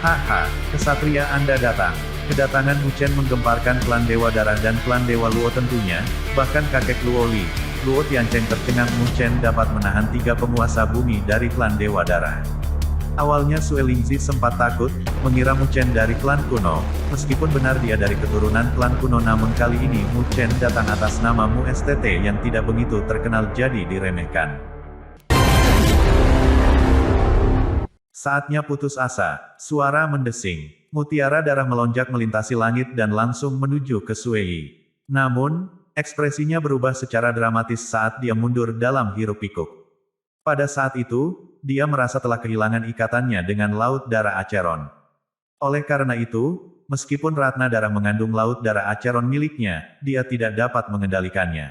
Haha, kesatria Anda datang. Kedatangan Muchen menggemparkan klan Dewa Darah dan klan Dewa Luo tentunya, bahkan kakek Luo Li, Luo Tiancheng tercengang Muchen dapat menahan 3 penguasa bumi dari klan Dewa Darah. Awalnya Sue Lingzi sempat takut, mengira Muchen dari klan kuno, meskipun benar dia dari keturunan klan kuno namun kali ini Muchen datang atas nama Mu STT yang tidak begitu terkenal jadi diremehkan. Saatnya putus asa, suara mendesing. Mutiara darah melonjak melintasi langit dan langsung menuju ke Sue Yi. Namun, ekspresinya berubah secara dramatis saat dia mundur dalam hiruk pikuk. Pada saat itu, dia merasa telah kehilangan ikatannya dengan Laut Darah Acheron. Oleh karena itu, meskipun Ratna Darah mengandung Laut Darah Acheron miliknya, dia tidak dapat mengendalikannya.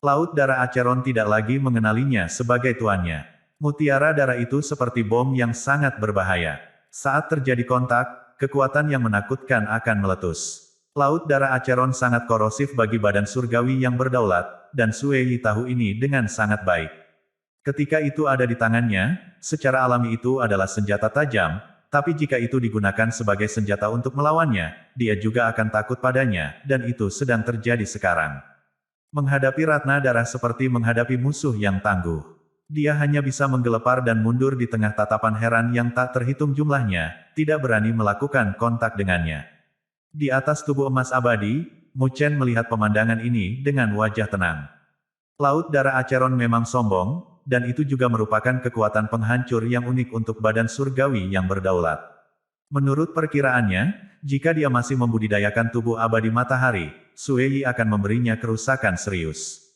Laut Darah Acheron tidak lagi mengenalinya sebagai tuannya. Mutiara darah itu seperti bom yang sangat berbahaya. Saat terjadi kontak, kekuatan yang menakutkan akan meletus. Laut Darah Acheron sangat korosif bagi badan surgawi yang berdaulat, dan Sue Yi tahu ini dengan sangat baik. Ketika itu ada di tangannya, secara alami itu adalah senjata tajam, tapi jika itu digunakan sebagai senjata untuk melawannya, dia juga akan takut padanya, dan itu sedang terjadi sekarang. Menghadapi Ratna Darah seperti menghadapi musuh yang tangguh. Dia hanya bisa menggelepar dan mundur di tengah tatapan heran yang tak terhitung jumlahnya, tidak berani melakukan kontak dengannya. Di atas tubuh emas abadi, Muchen melihat pemandangan ini dengan wajah tenang. Laut Darah Acheron memang sombong, dan itu juga merupakan kekuatan penghancur yang unik untuk badan surgawi yang berdaulat. Menurut perkiraannya, jika dia masih membudidayakan tubuh abadi matahari, Sue Yi akan memberinya kerusakan serius.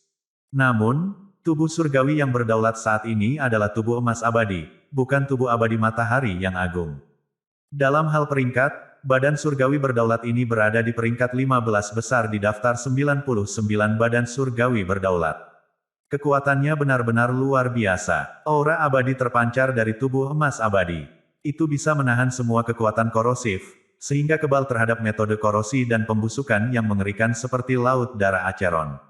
Namun, tubuh surgawi yang berdaulat saat ini adalah tubuh emas abadi, bukan tubuh abadi matahari yang agung. Dalam hal peringkat, badan surgawi berdaulat ini berada di peringkat 15 besar di daftar 99 badan surgawi berdaulat. Kekuatannya benar-benar luar biasa. Aura abadi terpancar dari tubuh emas abadi. Itu bisa menahan semua kekuatan korosif, sehingga kebal terhadap metode korosi dan pembusukan yang mengerikan seperti Laut Darah Acheron.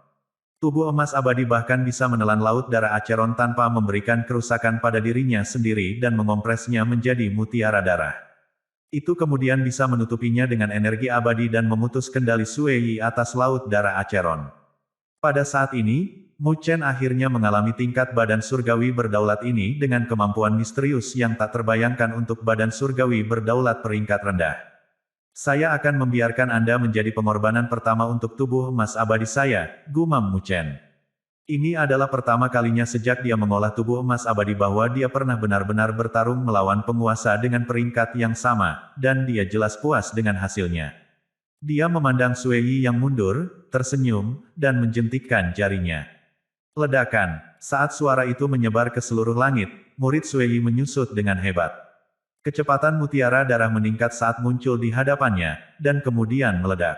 Tubuh emas abadi bahkan bisa menelan Laut Darah Acheron tanpa memberikan kerusakan pada dirinya sendiri dan mengompresnya menjadi mutiara darah. Itu kemudian bisa menutupinya dengan energi abadi dan memutus kendali Sue Yi atas Laut Darah Acheron. Pada saat ini, Muchen akhirnya mengalami tingkat badan surgawi berdaulat ini dengan kemampuan misterius yang tak terbayangkan untuk badan surgawi berdaulat peringkat rendah. Saya akan membiarkan Anda menjadi pengorbanan pertama untuk tubuh emas abadi saya, gumam Muchen. Ini adalah pertama kalinya sejak dia mengolah tubuh emas abadi bahwa dia pernah benar-benar bertarung melawan penguasa dengan peringkat yang sama, dan dia jelas puas dengan hasilnya. Dia memandang Sue Yi yang mundur, tersenyum, dan menjentikkan jarinya. Ledakan. Saat suara itu menyebar ke seluruh langit, murid Sue Yi menyusut dengan hebat. Kecepatan mutiara darah meningkat saat muncul di hadapannya, dan kemudian meledak.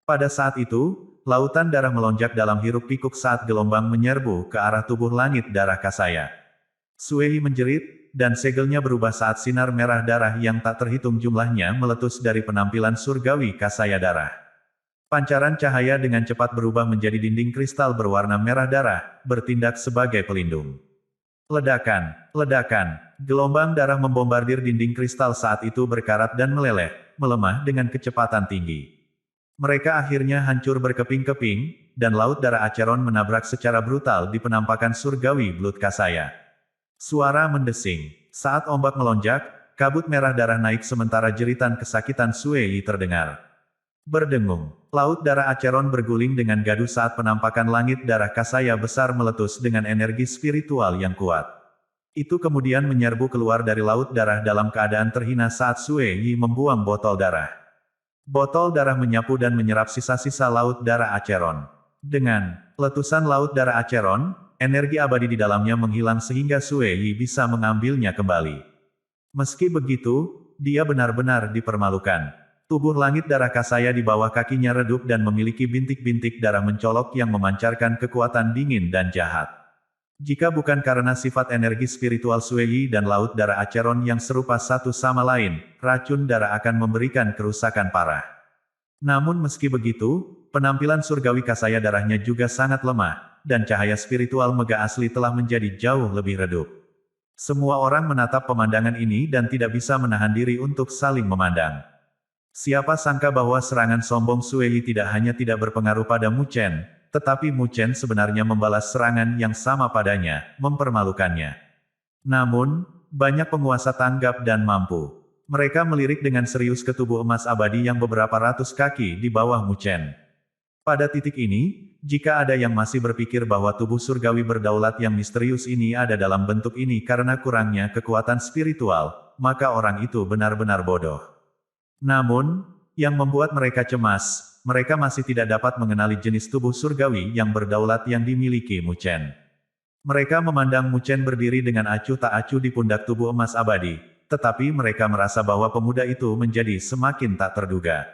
Pada saat itu, lautan darah melonjak dalam hiruk pikuk saat gelombang menyerbu ke arah tubuh langit darah Kasaya. Sue Yi menjerit, dan segelnya berubah saat sinar merah darah yang tak terhitung jumlahnya meletus dari penampilan surgawi Kasaya darah. Pancaran cahaya dengan cepat berubah menjadi dinding kristal berwarna merah darah, bertindak sebagai pelindung. Ledakan, ledakan, gelombang darah membombardir dinding kristal saat itu berkarat dan meleleh, melemah dengan kecepatan tinggi. Mereka akhirnya hancur berkeping-keping, dan Laut Darah Acheron menabrak secara brutal di penampakan surgawi Blood Kasaya. Suara mendesing. Saat ombak melonjak, kabut merah darah naik sementara jeritan kesakitan Sue Yi terdengar. Berdengung. Laut Darah Acheron berguling dengan gaduh saat penampakan langit darah Kasaya besar meletus dengan energi spiritual yang kuat. Itu kemudian menyerbu keluar dari laut darah dalam keadaan terhina saat Sue Yi membuang botol darah. Botol darah menyapu dan menyerap sisa-sisa Laut Darah Acheron. Dengan letusan Laut Darah Acheron, energi abadi di dalamnya menghilang sehingga Sue Yi bisa mengambilnya kembali. Meski begitu, dia benar-benar dipermalukan. Tubuh langit darah Kasaya di bawah kakinya redup dan memiliki bintik-bintik darah mencolok yang memancarkan kekuatan dingin dan jahat. Jika bukan karena sifat energi spiritual Sue Yi dan Laut Darah Acheron yang serupa satu sama lain, racun darah akan memberikan kerusakan parah. Namun meski begitu, penampilan surgawi Kasaya darahnya juga sangat lemah, dan cahaya spiritual mega asli telah menjadi jauh lebih redup. Semua orang menatap pemandangan ini dan tidak bisa menahan diri untuk saling memandang. Siapa sangka bahwa serangan sombong Sui tidak hanya tidak berpengaruh pada Mu Chen, tetapi Mu Chen sebenarnya membalas serangan yang sama padanya, mempermalukannya. Namun, banyak penguasa tanggap dan mampu. Mereka melirik dengan serius ke tubuh emas abadi yang beberapa ratus kaki di bawah Mu Chen. Pada titik ini, jika ada yang masih berpikir bahwa tubuh surgawi berdaulat yang misterius ini ada dalam bentuk ini karena kurangnya kekuatan spiritual, maka orang itu benar-benar bodoh. Namun, yang membuat mereka cemas, mereka masih tidak dapat mengenali jenis tubuh surgawi yang berdaulat yang dimiliki Mu Chen. Mereka memandang Mu Chen berdiri dengan acuh tak acuh di pundak tubuh emas abadi, tetapi mereka merasa bahwa pemuda itu menjadi semakin tak terduga.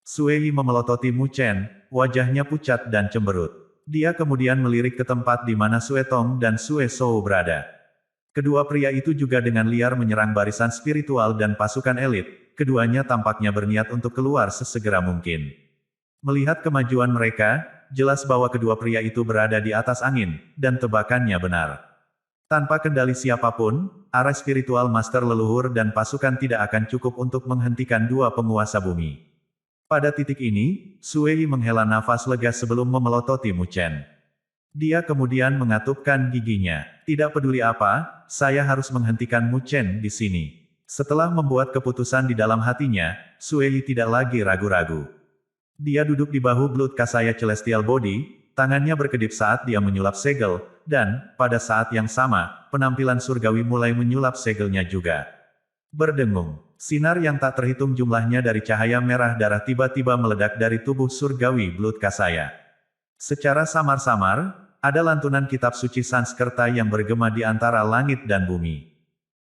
Sui memelototi Mu Chen, wajahnya pucat dan cemberut. Dia kemudian melirik ke tempat di mana Sue Tong dan Sue Shou berada. Kedua pria itu juga dengan liar menyerang barisan spiritual dan pasukan elit, keduanya tampaknya berniat untuk keluar sesegera mungkin. Melihat kemajuan mereka, jelas bahwa kedua pria itu berada di atas angin, dan tebakannya benar. Tanpa kendali siapapun, arah spiritual master leluhur dan pasukan tidak akan cukup untuk menghentikan dua penguasa bumi. Pada titik ini, Sui menghela nafas lega sebelum memelototi Mu Chen. Dia kemudian mengatupkan giginya. Tidak peduli apa, saya harus menghentikan Mu Chen di sini. Setelah membuat keputusan di dalam hatinya, Sui tidak lagi ragu-ragu. Dia duduk di bahu Blood Kasaya Celestial Body, tangannya berkedip saat dia menyulap segel, dan, pada saat yang sama, penampilan surgawi mulai menyulap segelnya juga. Berdengung. Sinar yang tak terhitung jumlahnya dari cahaya merah darah tiba-tiba meledak dari tubuh surgawi Blood Kasaya. Secara samar-samar, ada lantunan kitab suci Sanskerta yang bergema di antara langit dan bumi.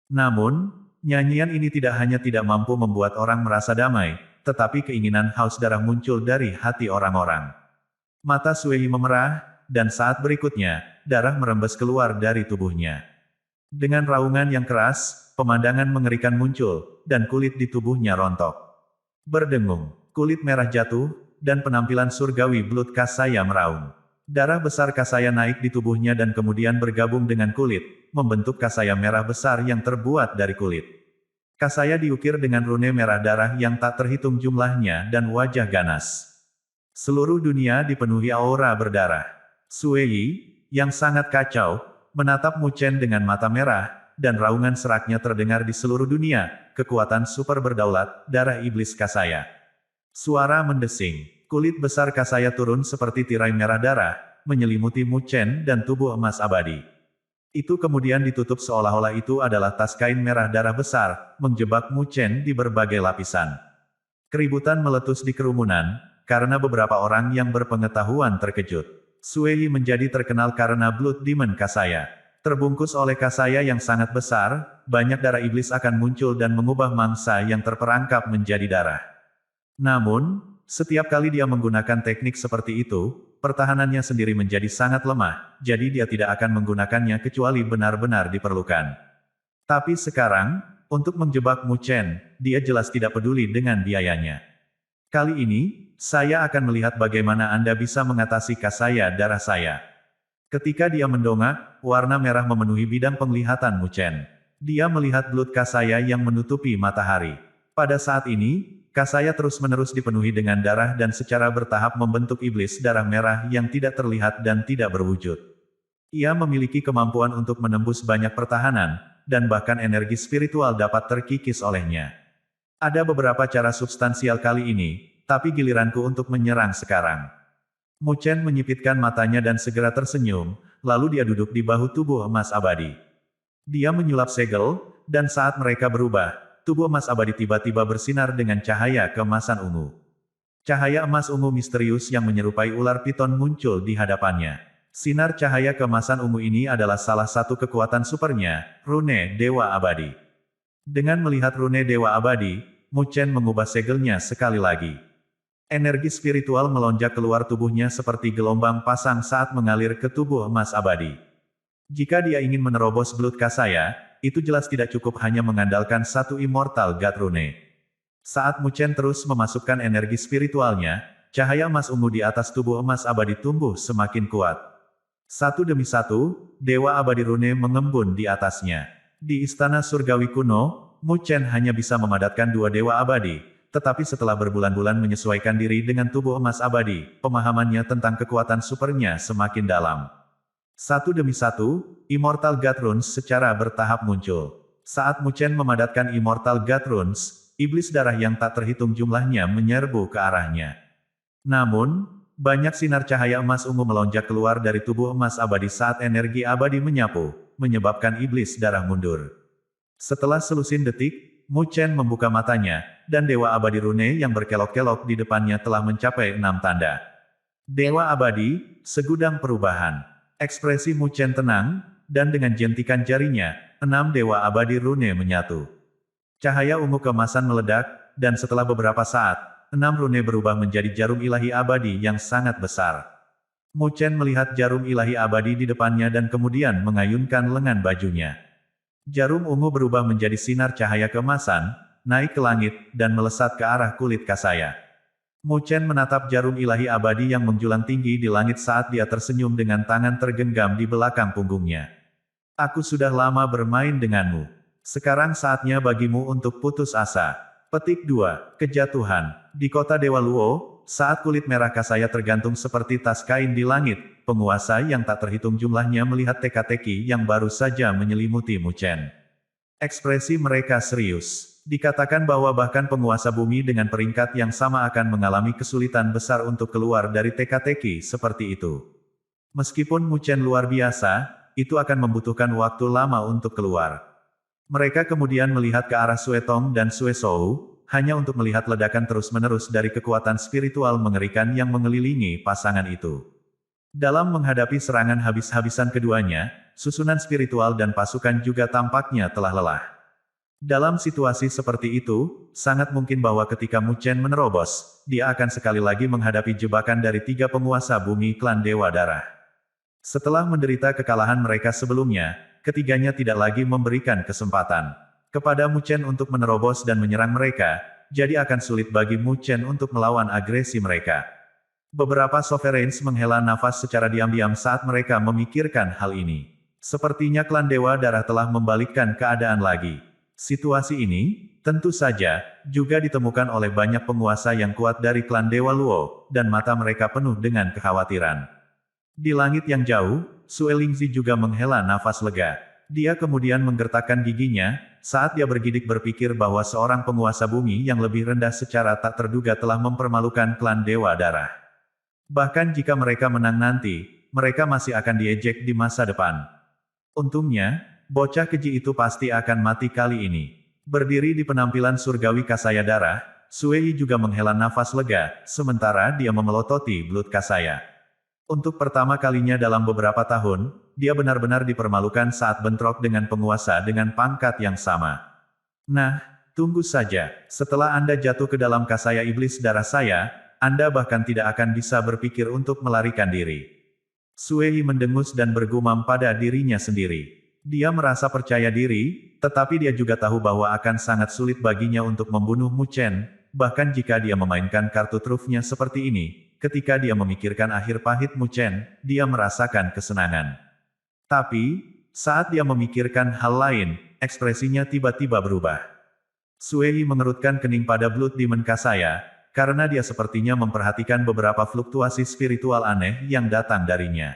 Namun, nyanyian ini tidak hanya tidak mampu membuat orang merasa damai, tetapi keinginan haus darah muncul dari hati orang-orang. Mata Sui memerah, dan saat berikutnya, darah merembes keluar dari tubuhnya. Dengan raungan yang keras, pemandangan mengerikan muncul, dan kulit di tubuhnya rontok. Berdengung, kulit merah jatuh, dan penampilan surgawi Blood Kasaya meraung. Darah besar Kasaya naik di tubuhnya dan kemudian bergabung dengan kulit, membentuk Kasaya merah besar yang terbuat dari kulit. Kasaya diukir dengan rune merah darah yang tak terhitung jumlahnya dan wajah ganas. Seluruh dunia dipenuhi aura berdarah. Sui, yang sangat kacau, menatap Mu Chen dengan mata merah, dan raungan seraknya terdengar di seluruh dunia, kekuatan super berdaulat, darah iblis Kasaya. Suara mendesing, kulit besar Kasaya turun seperti tirai merah darah, menyelimuti Mu Chen dan tubuh emas abadi. Itu kemudian ditutup seolah-olah itu adalah tas kain merah darah besar, menjebak Mu Chen di berbagai lapisan. Keributan meletus di kerumunan, karena beberapa orang yang berpengetahuan terkejut. Sui menjadi terkenal karena Blood Demon Kasaya. Terbungkus oleh Kasaya yang sangat besar, banyak darah iblis akan muncul dan mengubah mangsa yang terperangkap menjadi darah. Namun, setiap kali dia menggunakan teknik seperti itu, pertahanannya sendiri menjadi sangat lemah, jadi dia tidak akan menggunakannya kecuali benar-benar diperlukan. Tapi sekarang, untuk menjebak Mu Chen, dia jelas tidak peduli dengan biayanya. Kali ini, saya akan melihat bagaimana Anda bisa mengatasi Kasaya darah saya. Ketika dia mendongak, warna merah memenuhi bidang penglihatan Mu Chen. Dia melihat Blood Kasaya yang menutupi matahari. Pada saat ini, Kasaya terus-menerus dipenuhi dengan darah dan secara bertahap membentuk iblis darah merah yang tidak terlihat dan tidak berwujud. Ia memiliki kemampuan untuk menembus banyak pertahanan, dan bahkan energi spiritual dapat terkikis olehnya. Ada beberapa cara substansial kali ini, tapi giliranku untuk menyerang sekarang. Mu Chen menyipitkan matanya dan segera tersenyum, lalu dia duduk di bahu tubuh emas abadi. Dia menyulap segel, dan saat mereka berubah, tubuh emas abadi tiba-tiba bersinar dengan cahaya keemasan ungu. Cahaya emas ungu misterius yang menyerupai ular piton muncul di hadapannya. Sinar cahaya keemasan ungu ini adalah salah satu kekuatan supernya, rune Dewa Abadi. Dengan melihat rune Dewa Abadi, Mu Chen mengubah segelnya sekali lagi. Energi spiritual melonjak keluar tubuhnya seperti gelombang pasang saat mengalir ke tubuh emas abadi. Jika dia ingin menerobos Blood Kasaya, itu jelas tidak cukup hanya mengandalkan satu Immortal God Rune. Saat Mu Chen terus memasukkan energi spiritualnya, cahaya emas ungu di atas tubuh emas abadi tumbuh semakin kuat. Satu demi satu, Dewa Abadi Rune mengembun di atasnya. Di Istana Surgawi kuno, Mu Chen hanya bisa memadatkan dua dewa abadi, tetapi setelah berbulan-bulan menyesuaikan diri dengan tubuh emas abadi, pemahamannya tentang kekuatan supernya semakin dalam. Satu demi satu, Immortal God Runes secara bertahap muncul. Saat Mu Chen memadatkan Immortal God Runes, iblis darah yang tak terhitung jumlahnya menyerbu ke arahnya. Namun, banyak sinar cahaya emas ungu melonjak keluar dari tubuh emas abadi saat energi abadi menyapu, menyebabkan iblis darah mundur. Setelah selusin detik, Mu Chen membuka matanya, dan Dewa Abadi Rune yang berkelok-kelok di depannya telah mencapai 6 tanda. Dewa Abadi, segudang perubahan. Ekspresi Mu Chen tenang, dan dengan jentikan jarinya, 6 Dewa Abadi Rune menyatu. Cahaya ungu keemasan meledak, dan setelah beberapa saat, 6 rune berubah menjadi jarum ilahi abadi yang sangat besar. Mu Chen melihat jarum ilahi abadi di depannya dan kemudian mengayunkan lengan bajunya. Jarum ungu berubah menjadi sinar cahaya keemasan, naik ke langit, dan melesat ke arah kulit Kasaya. Mu Chen menatap jarum ilahi abadi yang menjulang tinggi di langit saat dia tersenyum dengan tangan tergenggam di belakang punggungnya. Aku sudah lama bermain denganmu. Sekarang saatnya bagimu untuk putus asa. Petik 2. Kejatuhan. Di kota Dewa Luo, saat kulit merah Kasaya tergantung seperti tas kain di langit, penguasa yang tak terhitung jumlahnya melihat teka-teki yang baru saja menyelimuti Mu Chen. Ekspresi mereka serius. Dikatakan bahwa bahkan penguasa bumi dengan peringkat yang sama akan mengalami kesulitan besar untuk keluar dari teka-teki seperti itu. Meskipun Mu Chen luar biasa, itu akan membutuhkan waktu lama untuk keluar. Mereka kemudian melihat ke arah Sue Tong dan Sue Shou, hanya untuk melihat ledakan terus-menerus dari kekuatan spiritual mengerikan yang mengelilingi pasangan itu. Dalam menghadapi serangan habis-habisan keduanya, susunan spiritual dan pasukan juga tampaknya telah lelah. Dalam situasi seperti itu, sangat mungkin bahwa ketika Mu Chen menerobos, dia akan sekali lagi menghadapi jebakan dari 3 penguasa bumi klan Dewa Darah. Setelah menderita kekalahan mereka sebelumnya, ketiganya tidak lagi memberikan kesempatan kepada Mu Chen untuk menerobos dan menyerang mereka, jadi akan sulit bagi Mu Chen untuk melawan agresi mereka. Beberapa Sovereigns menghela nafas secara diam-diam saat mereka memikirkan hal ini. Sepertinya klan Dewa Darah telah membalikkan keadaan lagi. Situasi ini, tentu saja, juga ditemukan oleh banyak penguasa yang kuat dari klan Dewa Luo, dan mata mereka penuh dengan kekhawatiran. Di langit yang jauh, Sue Lingzi juga menghela nafas lega. Dia kemudian menggertakkan giginya, saat dia bergidik berpikir bahwa seorang penguasa bumi yang lebih rendah secara tak terduga telah mempermalukan klan Dewa Darah. Bahkan jika mereka menang nanti, mereka masih akan diejek di masa depan. Untungnya, bocah keji itu pasti akan mati kali ini. Berdiri di penampilan surgawi Kasaya Darah, Sue Yi juga menghela nafas lega, sementara dia memelototi Blood Kasaya. Untuk pertama kalinya dalam beberapa tahun, dia benar-benar dipermalukan saat bentrok dengan penguasa dengan pangkat yang sama. Nah, tunggu saja, setelah Anda jatuh ke dalam Kasaya Iblis Darah saya, Anda bahkan tidak akan bisa berpikir untuk melarikan diri. Sue Yi mendengus dan bergumam pada dirinya sendiri. Dia merasa percaya diri, tetapi dia juga tahu bahwa akan sangat sulit baginya untuk membunuh Mu Chen, bahkan jika dia memainkan kartu trufnya seperti ini. Ketika dia memikirkan akhir pahit Mu Chen, dia merasakan kesenangan. Tapi, saat dia memikirkan hal lain, ekspresinya tiba-tiba berubah. Sue Yi mengerutkan kening pada Blood Demon Kasaya, karena dia sepertinya memperhatikan beberapa fluktuasi spiritual aneh yang datang darinya.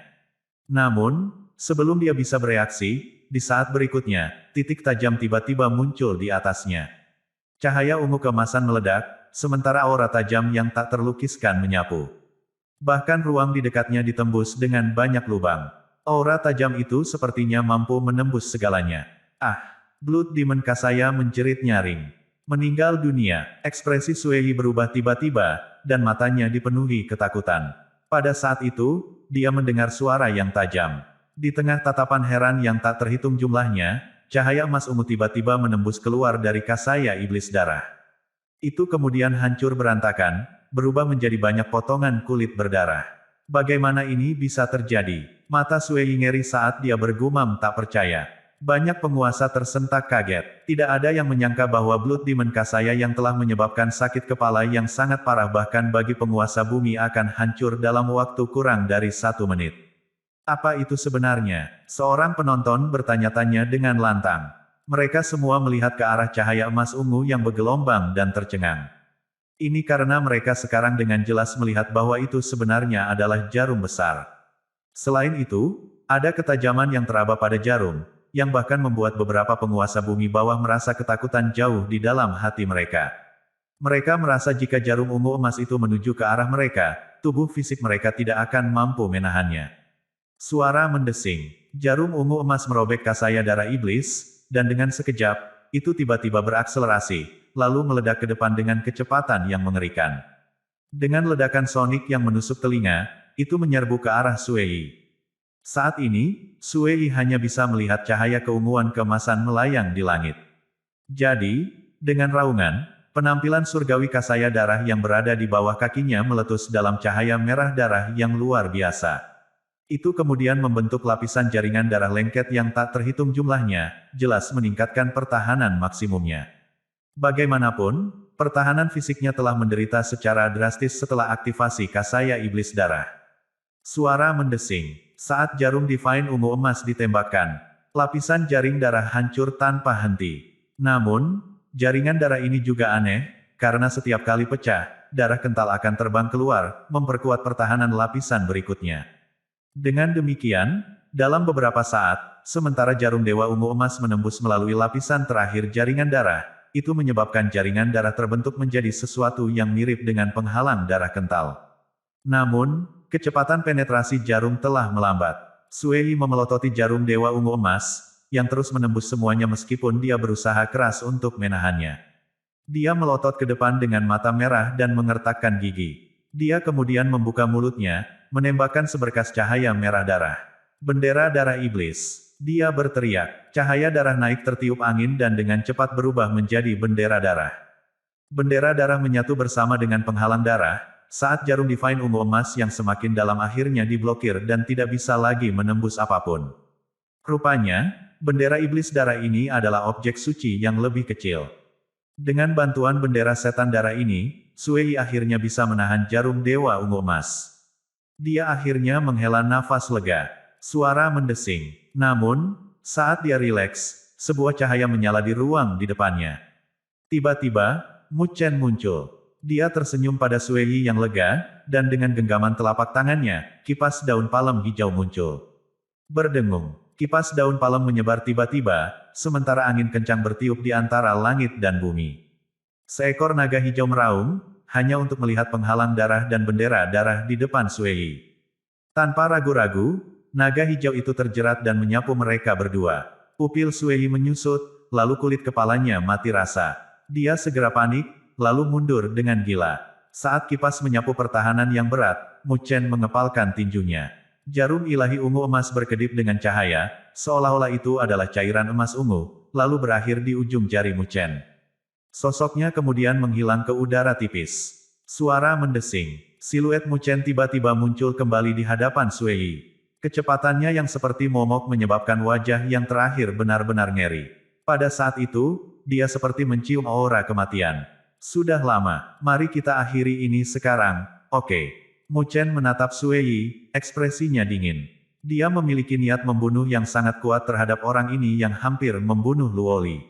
Namun, sebelum dia bisa bereaksi, di saat berikutnya, titik tajam tiba-tiba muncul di atasnya. Cahaya ungu keemasan meledak, sementara aura tajam yang tak terlukiskan menyapu. Bahkan ruang di dekatnya ditembus dengan banyak lubang. Aura tajam itu sepertinya mampu menembus segalanya. Ah! Blood Demon Kasaya menjerit nyaring. Meninggal dunia, ekspresi Sue Yi berubah tiba-tiba, dan matanya dipenuhi ketakutan. Pada saat itu, dia mendengar suara yang tajam. Di tengah tatapan heran yang tak terhitung jumlahnya, cahaya emas ungu tiba-tiba menembus keluar dari Kasaya Iblis Darah. Itu kemudian hancur berantakan, berubah menjadi banyak potongan kulit berdarah. Bagaimana ini bisa terjadi? Mata Sue Yi ngeri saat dia bergumam tak percaya. Banyak penguasa tersentak kaget. Tidak ada yang menyangka bahwa Blood Demon Kasaya yang telah menyebabkan sakit kepala yang sangat parah bahkan bagi penguasa bumi akan hancur dalam waktu kurang dari 1 menit. Apa itu sebenarnya? Seorang penonton bertanya-tanya dengan lantang. Mereka semua melihat ke arah cahaya emas ungu yang bergelombang dan tercengang. Ini karena mereka sekarang dengan jelas melihat bahwa itu sebenarnya adalah jarum besar. Selain itu, ada ketajaman yang teraba pada jarum, yang bahkan membuat beberapa penguasa bumi bawah merasa ketakutan jauh di dalam hati mereka. Mereka merasa jika jarum ungu emas itu menuju ke arah mereka, tubuh fisik mereka tidak akan mampu menahannya. Suara mendesing. Jarum ungu emas merobek kasaya darah iblis, dan dengan sekejap, itu tiba-tiba berakselerasi, lalu meledak ke depan dengan kecepatan yang mengerikan. Dengan ledakan sonik yang menusuk telinga, itu menyerbu ke arah Sue Yi. Saat ini, Sue Yi hanya bisa melihat cahaya keunguan keemasan melayang di langit. Jadi, dengan raungan, penampilan surgawi kasaya darah yang berada di bawah kakinya meletus dalam cahaya merah darah yang luar biasa. Itu kemudian membentuk lapisan jaringan darah lengket yang tak terhitung jumlahnya, jelas meningkatkan pertahanan maksimumnya. Bagaimanapun, pertahanan fisiknya telah menderita secara drastis setelah aktivasi kasaya iblis darah. Suara mendesing. Saat jarum divine ungu emas ditembakkan, lapisan jaring darah hancur tanpa henti. Namun, jaringan darah ini juga aneh, karena setiap kali pecah, darah kental akan terbang keluar, memperkuat pertahanan lapisan berikutnya. Dengan demikian, dalam beberapa saat, sementara jarum dewa ungu emas menembus melalui lapisan terakhir jaringan darah, itu menyebabkan jaringan darah terbentuk menjadi sesuatu yang mirip dengan penghalang darah kental. Namun, kecepatan penetrasi jarum telah melambat. Sue Yi memelototi jarum dewa ungu emas, yang terus menembus semuanya meskipun dia berusaha keras untuk menahannya. Dia melotot ke depan dengan mata merah dan mengertakkan gigi. Dia kemudian membuka mulutnya, menembakkan seberkas cahaya merah darah. Bendera darah iblis. Dia berteriak. Cahaya darah naik tertiup angin dan dengan cepat berubah menjadi bendera darah. Bendera darah menyatu bersama dengan penghalang darah, saat jarum divine ungu emas yang semakin dalam akhirnya diblokir dan tidak bisa lagi menembus apapun. Rupanya, bendera iblis darah ini adalah objek suci yang lebih kecil. Dengan bantuan bendera setan darah ini, Sue Yi akhirnya bisa menahan jarum dewa ungu emas. Dia akhirnya menghela nafas lega. Suara mendesing. Namun, saat dia rileks, sebuah cahaya menyala di ruang di depannya. Tiba-tiba, Mu Chen muncul. Dia tersenyum pada Sue Yi yang lega, dan dengan genggaman telapak tangannya, kipas daun palem hijau muncul. Berdengung. Kipas daun palem menyebar tiba-tiba, sementara angin kencang bertiup di antara langit dan bumi. Seekor naga hijau meraung, hanya untuk melihat penghalang darah dan bendera darah di depan Sue Yi. Tanpa ragu-ragu, naga hijau itu terjerat dan menyapu mereka berdua. Pupil Sue Yi menyusut, lalu kulit kepalanya mati rasa. Dia segera panik, lalu mundur dengan gila. Saat kipas menyapu pertahanan yang berat, Mu Chen mengepalkan tinjunya. Jarum ilahi ungu emas berkedip dengan cahaya, seolah-olah itu adalah cairan emas ungu, lalu berakhir di ujung jari Mu Chen. Sosoknya kemudian menghilang ke udara tipis. Suara mendesing. Siluet Mu Chen tiba-tiba muncul kembali di hadapan Sue Yi. Kecepatannya yang seperti momok menyebabkan wajah yang terakhir benar-benar ngeri. Pada saat itu, dia seperti mencium aura kematian. Sudah lama, mari kita akhiri ini sekarang, oke. Mu Chen menatap Sue Yi, ekspresinya dingin. Dia memiliki niat membunuh yang sangat kuat terhadap orang ini yang hampir membunuh Luoli.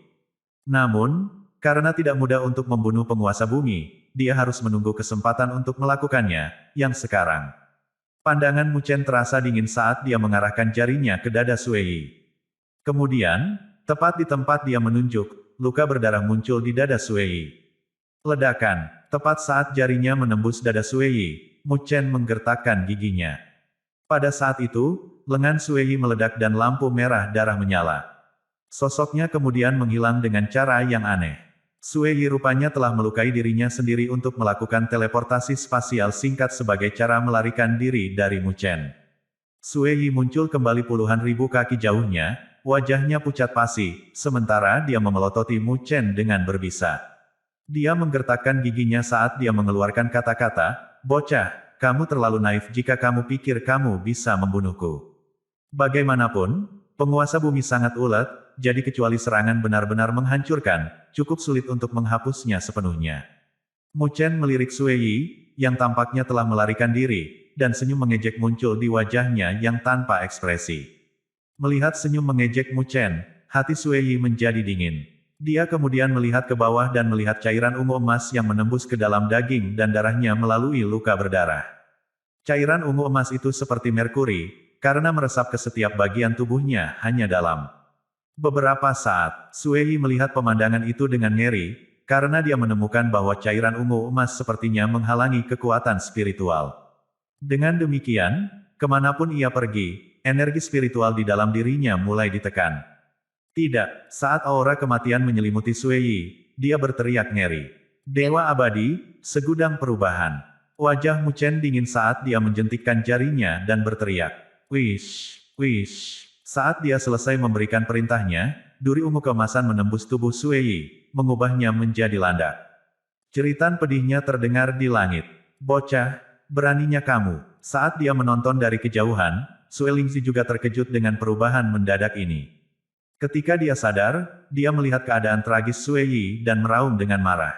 Namun, karena tidak mudah untuk membunuh penguasa bumi, dia harus menunggu kesempatan untuk melakukannya, yang sekarang. Pandangan Mu Chen terasa dingin saat dia mengarahkan jarinya ke dada Sue Yi. Kemudian, tepat di tempat dia menunjuk, luka berdarah muncul di dada Sue Yi. Ledakan, tepat saat jarinya menembus dada Sue Yi, Mu Chen menggertakkan giginya. Pada saat itu, lengan Sue Yi meledak dan lampu merah darah menyala. Sosoknya kemudian menghilang dengan cara yang aneh. Sue Yi rupanya telah melukai dirinya sendiri untuk melakukan teleportasi spasial singkat sebagai cara melarikan diri dari Mu Chen. Sue Yi muncul kembali puluhan ribu kaki jauhnya, wajahnya pucat pasi, sementara dia memelototi Mu Chen dengan berbisa. Dia menggertakkan giginya saat dia mengeluarkan kata-kata, "Bocah, kamu terlalu naif jika kamu pikir kamu bisa membunuhku." Bagaimanapun, penguasa bumi sangat ulet, jadi kecuali serangan benar-benar menghancurkan, cukup sulit untuk menghapusnya sepenuhnya. Mu Chen melirik Sue Yi, yang tampaknya telah melarikan diri, dan senyum mengejek muncul di wajahnya yang tanpa ekspresi. Melihat senyum mengejek Mu Chen, hati Sue Yi menjadi dingin. Dia kemudian melihat ke bawah dan melihat cairan ungu emas yang menembus ke dalam daging dan darahnya melalui luka berdarah. Cairan ungu emas itu seperti merkuri, karena meresap ke setiap bagian tubuhnya hanya dalam beberapa saat. Sue Yi melihat pemandangan itu dengan ngeri, karena dia menemukan bahwa cairan ungu emas sepertinya menghalangi kekuatan spiritual. Dengan demikian, kemanapun ia pergi, energi spiritual di dalam dirinya mulai ditekan. Tidak, saat aura kematian menyelimuti Sue Yi, dia berteriak ngeri. Dewa abadi, segudang perubahan. Wajah Mu Chen dingin saat dia menjentikkan jarinya dan berteriak. Wish, wish. Saat dia selesai memberikan perintahnya, duri ungu keemasan menembus tubuh Sue Yi, mengubahnya menjadi landak. Jeritan pedihnya terdengar di langit. Bocah, beraninya kamu. Saat dia menonton dari kejauhan, Sue Lingzi juga terkejut dengan perubahan mendadak ini. Ketika dia sadar, dia melihat keadaan tragis Sue Yi dan meraung dengan marah.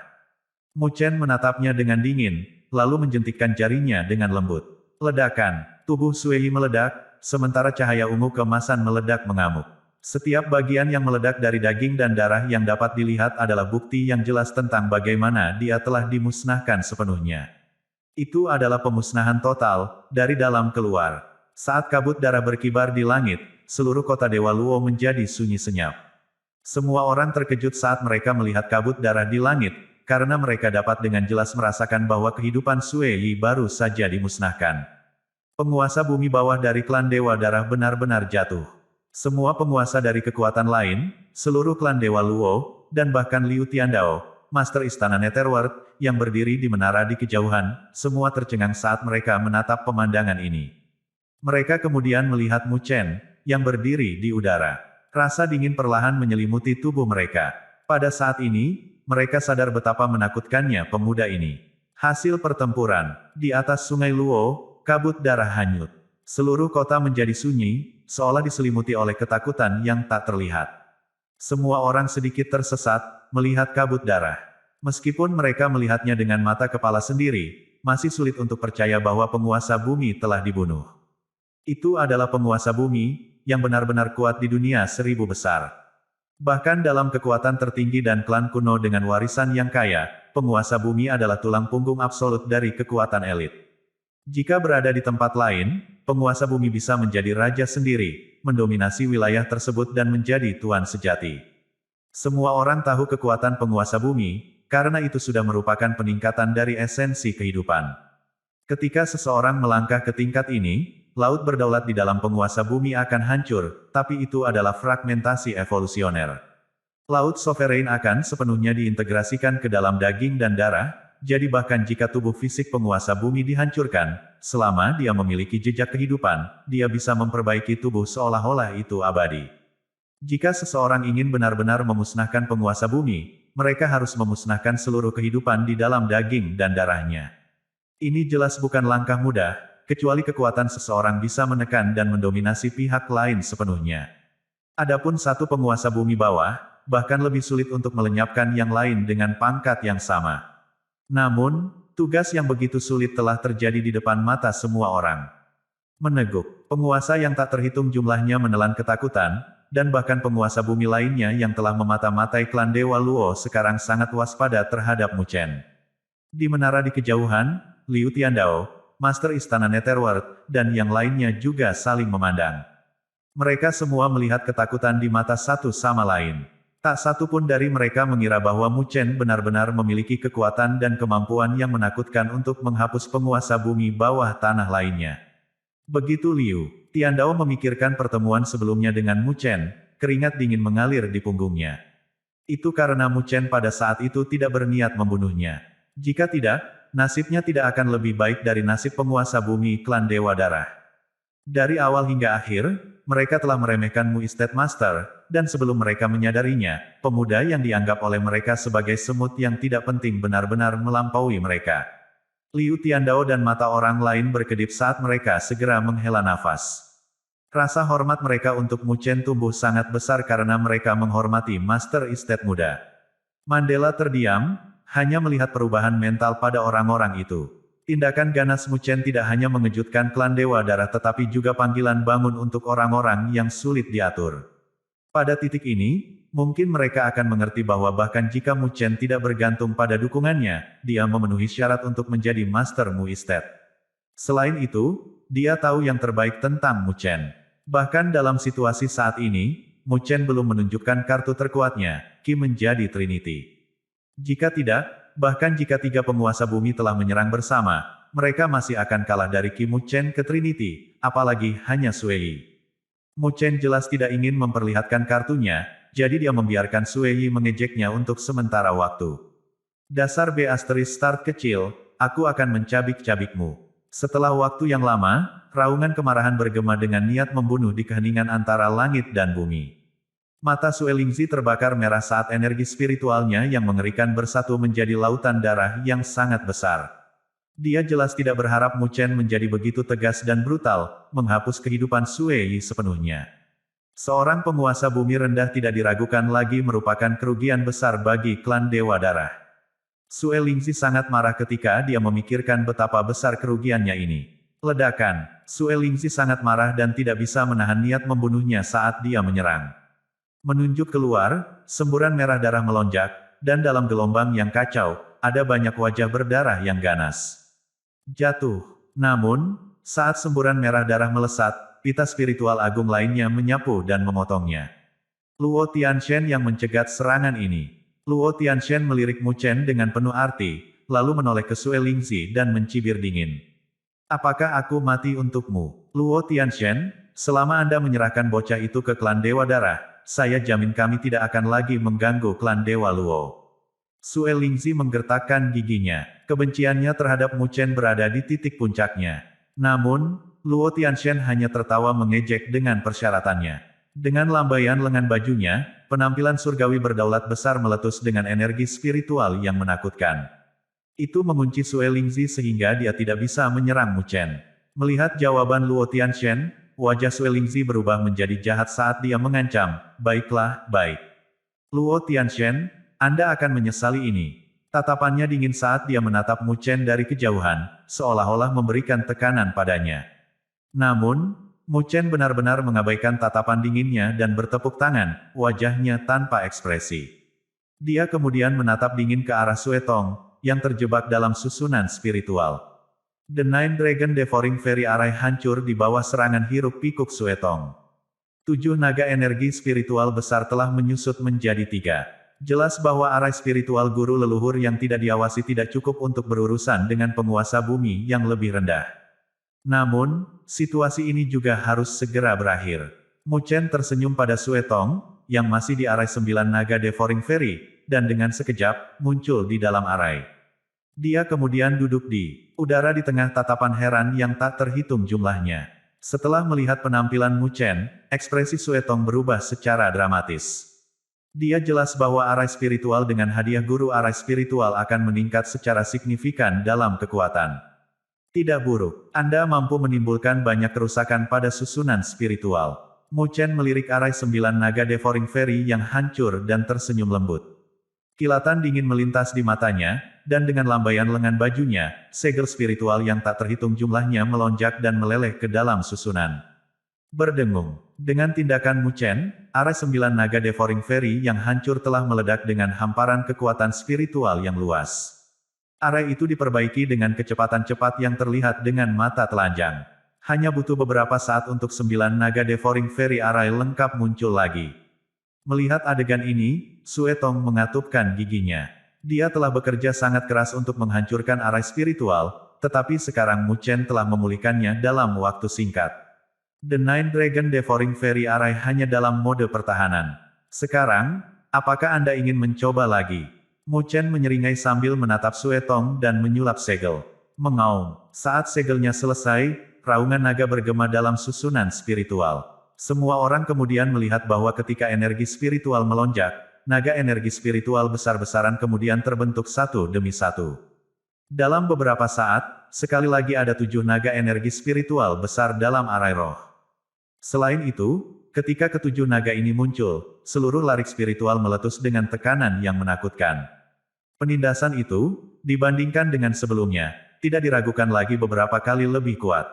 Mu Chen menatapnya dengan dingin, lalu menjentikkan jarinya dengan lembut. Ledakan, tubuh Sue Yi meledak, sementara cahaya ungu keemasan meledak mengamuk. Setiap bagian yang meledak dari daging dan darah yang dapat dilihat adalah bukti yang jelas tentang bagaimana dia telah dimusnahkan sepenuhnya. Itu adalah pemusnahan total, dari dalam keluar. Saat kabut darah berkibar di langit, seluruh kota Dewa Luo menjadi sunyi senyap. Semua orang terkejut saat mereka melihat kabut darah di langit, karena mereka dapat dengan jelas merasakan bahwa kehidupan Sue Yi baru saja dimusnahkan. Penguasa bumi bawah dari klan Dewa Darah benar-benar jatuh. Semua penguasa dari kekuatan lain, seluruh klan Dewa Luo, dan bahkan Liu Tiandao, Master Istana Netherworld, yang berdiri di menara di kejauhan, semua tercengang saat mereka menatap pemandangan ini. Mereka kemudian melihat Mu Chen, yang berdiri di udara. Rasa dingin perlahan menyelimuti tubuh mereka. Pada saat ini, mereka sadar betapa menakutkannya pemuda ini. Hasil pertempuran, di atas sungai Luo, kabut darah hanyut. Seluruh kota menjadi sunyi, seolah diselimuti oleh ketakutan yang tak terlihat. Semua orang sedikit tersesat, melihat kabut darah. Meskipun mereka melihatnya dengan mata kepala sendiri, masih sulit untuk percaya bahwa penguasa bumi telah dibunuh. Itu adalah penguasa bumi, yang benar-benar kuat di dunia 1000 besar. Bahkan dalam kekuatan tertinggi dan klan kuno dengan warisan yang kaya, penguasa bumi adalah tulang punggung absolut dari kekuatan elit. Jika berada di tempat lain, penguasa bumi bisa menjadi raja sendiri, mendominasi wilayah tersebut dan menjadi tuan sejati. Semua orang tahu kekuatan penguasa bumi, karena itu sudah merupakan peningkatan dari esensi kehidupan. Ketika seseorang melangkah ke tingkat ini, laut berdaulat di dalam penguasa bumi akan hancur, tapi itu adalah fragmentasi evolusioner. Laut sovereign akan sepenuhnya diintegrasikan ke dalam daging dan darah, jadi bahkan jika tubuh fisik penguasa bumi dihancurkan, selama dia memiliki jejak kehidupan, dia bisa memperbaiki tubuh seolah-olah itu abadi. Jika seseorang ingin benar-benar memusnahkan penguasa bumi, mereka harus memusnahkan seluruh kehidupan di dalam daging dan darahnya. Ini jelas bukan langkah mudah, kecuali kekuatan seseorang bisa menekan dan mendominasi pihak lain sepenuhnya. Adapun satu penguasa bumi bawah, bahkan lebih sulit untuk melenyapkan yang lain dengan pangkat yang sama. Namun, tugas yang begitu sulit telah terjadi di depan mata semua orang. Meneguk, penguasa yang tak terhitung jumlahnya menelan ketakutan, dan bahkan penguasa bumi lainnya yang telah memata-matai klan Dewa Luo sekarang sangat waspada terhadap Mu Chen. Di menara di kejauhan, Liu Tiandao, Master Istana Netherworld, dan yang lainnya juga saling memandang. Mereka semua melihat ketakutan di mata satu sama lain. Tak satu pun dari mereka mengira bahwa Mu Chen benar-benar memiliki kekuatan dan kemampuan yang menakutkan untuk menghapus penguasa bumi bawah tanah lainnya. Begitu Liu Tiandao memikirkan pertemuan sebelumnya dengan Mu Chen, keringat dingin mengalir di punggungnya. Itu karena Mu Chen pada saat itu tidak berniat membunuhnya. Jika tidak, nasibnya tidak akan lebih baik dari nasib penguasa bumi klan Dewa Darah. Dari awal hingga akhir, mereka telah meremehkan Mu Estate Master, dan sebelum mereka menyadarinya, pemuda yang dianggap oleh mereka sebagai semut yang tidak penting benar-benar melampaui mereka. Liu Tiandao dan mata orang lain berkedip saat mereka segera menghela nafas. Rasa hormat mereka untuk Mu Chen tumbuh sangat besar karena mereka menghormati Master Estate muda. Mandela terdiam, hanya melihat perubahan mental pada orang-orang itu. Tindakan ganas Mu Chen tidak hanya mengejutkan klan Dewa Darah tetapi juga panggilan bangun untuk orang-orang yang sulit diatur. Pada titik ini, mungkin mereka akan mengerti bahwa bahkan jika Mu Chen tidak bergantung pada dukungannya, dia memenuhi syarat untuk menjadi Master Mu Estate. Selain itu, dia tahu yang terbaik tentang Mu Chen. Bahkan dalam situasi saat ini, Mu Chen belum menunjukkan kartu terkuatnya, Qi menjadi Trinity. Jika tidak, bahkan jika tiga penguasa bumi telah menyerang bersama, mereka masih akan kalah dari Qi Mu Chen ke Trinity, apalagi hanya Sui Yi. Mu Chen jelas tidak ingin memperlihatkan kartunya, jadi dia membiarkan Sui Yi mengejeknya untuk sementara waktu. Dasar B** start kecil, aku akan mencabik-cabikmu. Setelah waktu yang lama, raungan kemarahan bergema dengan niat membunuh di keheningan antara langit dan bumi. Mata Sue Lingzi terbakar merah saat energi spiritualnya yang mengerikan bersatu menjadi lautan darah yang sangat besar. Dia jelas tidak berharap Mu Chen menjadi begitu tegas dan brutal, menghapus kehidupan Sue Yi sepenuhnya. Seorang penguasa bumi rendah tidak diragukan lagi merupakan kerugian besar bagi klan Dewa Darah. Sue Lingzi sangat marah ketika dia memikirkan betapa besar kerugiannya ini. Ledakan, Sue Lingzi sangat marah dan tidak bisa menahan niat membunuhnya saat dia menyerang. Menunjuk keluar, semburan merah darah melonjak, dan dalam gelombang yang kacau, ada banyak wajah berdarah yang ganas. Jatuh. Namun, saat semburan merah darah melesat, pita spiritual agung lainnya menyapu dan memotongnya. Luo Tianshen yang mencegat serangan ini. Luo Tianshen melirik Mu Chen dengan penuh arti, lalu menoleh ke Sue Lingzi dan mencibir dingin. Apakah aku mati untukmu? Luo Tianshen, selama Anda menyerahkan bocah itu ke klan Dewa Darah, saya jamin kami tidak akan lagi mengganggu klan Dewa Luo. Sue Lingzi menggertakkan giginya. Kebenciannya terhadap Mu Chen berada di titik puncaknya. Namun, Luo Tianshen hanya tertawa mengejek dengan persyaratannya. Dengan lambaian lengan bajunya, penampilan surgawi berdaulat besar meletus dengan energi spiritual yang menakutkan. Itu mengunci Sue Lingzi sehingga dia tidak bisa menyerang Mu Chen. Melihat jawaban Luo Tianshen, wajah Sue Lingzi berubah menjadi jahat saat dia mengancam, baiklah, baik. Luo Tianshen, Anda akan menyesali ini. Tatapannya dingin saat dia menatap Mu Chen dari kejauhan, seolah-olah memberikan tekanan padanya. Namun, Mu Chen benar-benar mengabaikan tatapan dinginnya dan bertepuk tangan, wajahnya tanpa ekspresi. Dia kemudian menatap dingin ke arah Sue Tong, yang terjebak dalam susunan spiritual. The Nine Dragon Devouring Fairy Array hancur di bawah serangan hiruk pikuk Sue Tong. 7 naga energi spiritual besar telah menyusut menjadi 3. Jelas bahwa arai spiritual guru leluhur yang tidak diawasi tidak cukup untuk berurusan dengan penguasa bumi yang lebih rendah. Namun, situasi ini juga harus segera berakhir. Mu Chen tersenyum pada Sue Tong, yang masih di arai 9 naga Devouring Fairy, dan dengan sekejap, muncul di dalam arai. Dia kemudian duduk di udara di tengah tatapan heran yang tak terhitung jumlahnya. Setelah melihat penampilan Mu Chen, ekspresi Sue Tong berubah secara dramatis. Dia jelas bahwa arai spiritual dengan hadiah guru arai spiritual akan meningkat secara signifikan dalam kekuatan. Tidak buruk. Anda mampu menimbulkan banyak kerusakan pada susunan spiritual. Mu Chen melirik arai 9 naga Devouring Fairy yang hancur dan tersenyum lembut. Kilatan dingin melintas di matanya, dan dengan lambaian lengan bajunya, segel spiritual yang tak terhitung jumlahnya melonjak dan meleleh ke dalam susunan. Berdengung. Dengan tindakan Mu Chen, arai 9 naga Devouring Fairy yang hancur telah meledak dengan hamparan kekuatan spiritual yang luas. Arai itu diperbaiki dengan kecepatan cepat yang terlihat dengan mata telanjang. Hanya butuh beberapa saat untuk 9 naga Devouring Fairy Arai lengkap muncul lagi. Melihat adegan ini, Sue Tong mengatupkan giginya. Dia telah bekerja sangat keras untuk menghancurkan arai spiritual, tetapi sekarang Mu Chen telah memulihkannya dalam waktu singkat. The Nine Dragon Devouring Fairy Arai hanya dalam mode pertahanan. Sekarang, apakah Anda ingin mencoba lagi? Mu Chen menyeringai sambil menatap Sue Tong dan menyulap segel. Mengaum. Saat segelnya selesai, raungan naga bergema dalam susunan spiritual. Semua orang kemudian melihat bahwa ketika energi spiritual melonjak, naga energi spiritual besar-besaran kemudian terbentuk satu demi satu. Dalam beberapa saat, sekali lagi ada 7 naga energi spiritual besar dalam arai roh. Selain itu, ketika ketujuh naga ini muncul, seluruh larik spiritual meletus dengan tekanan yang menakutkan. Penindasan itu, dibandingkan dengan sebelumnya, tidak diragukan lagi beberapa kali lebih kuat.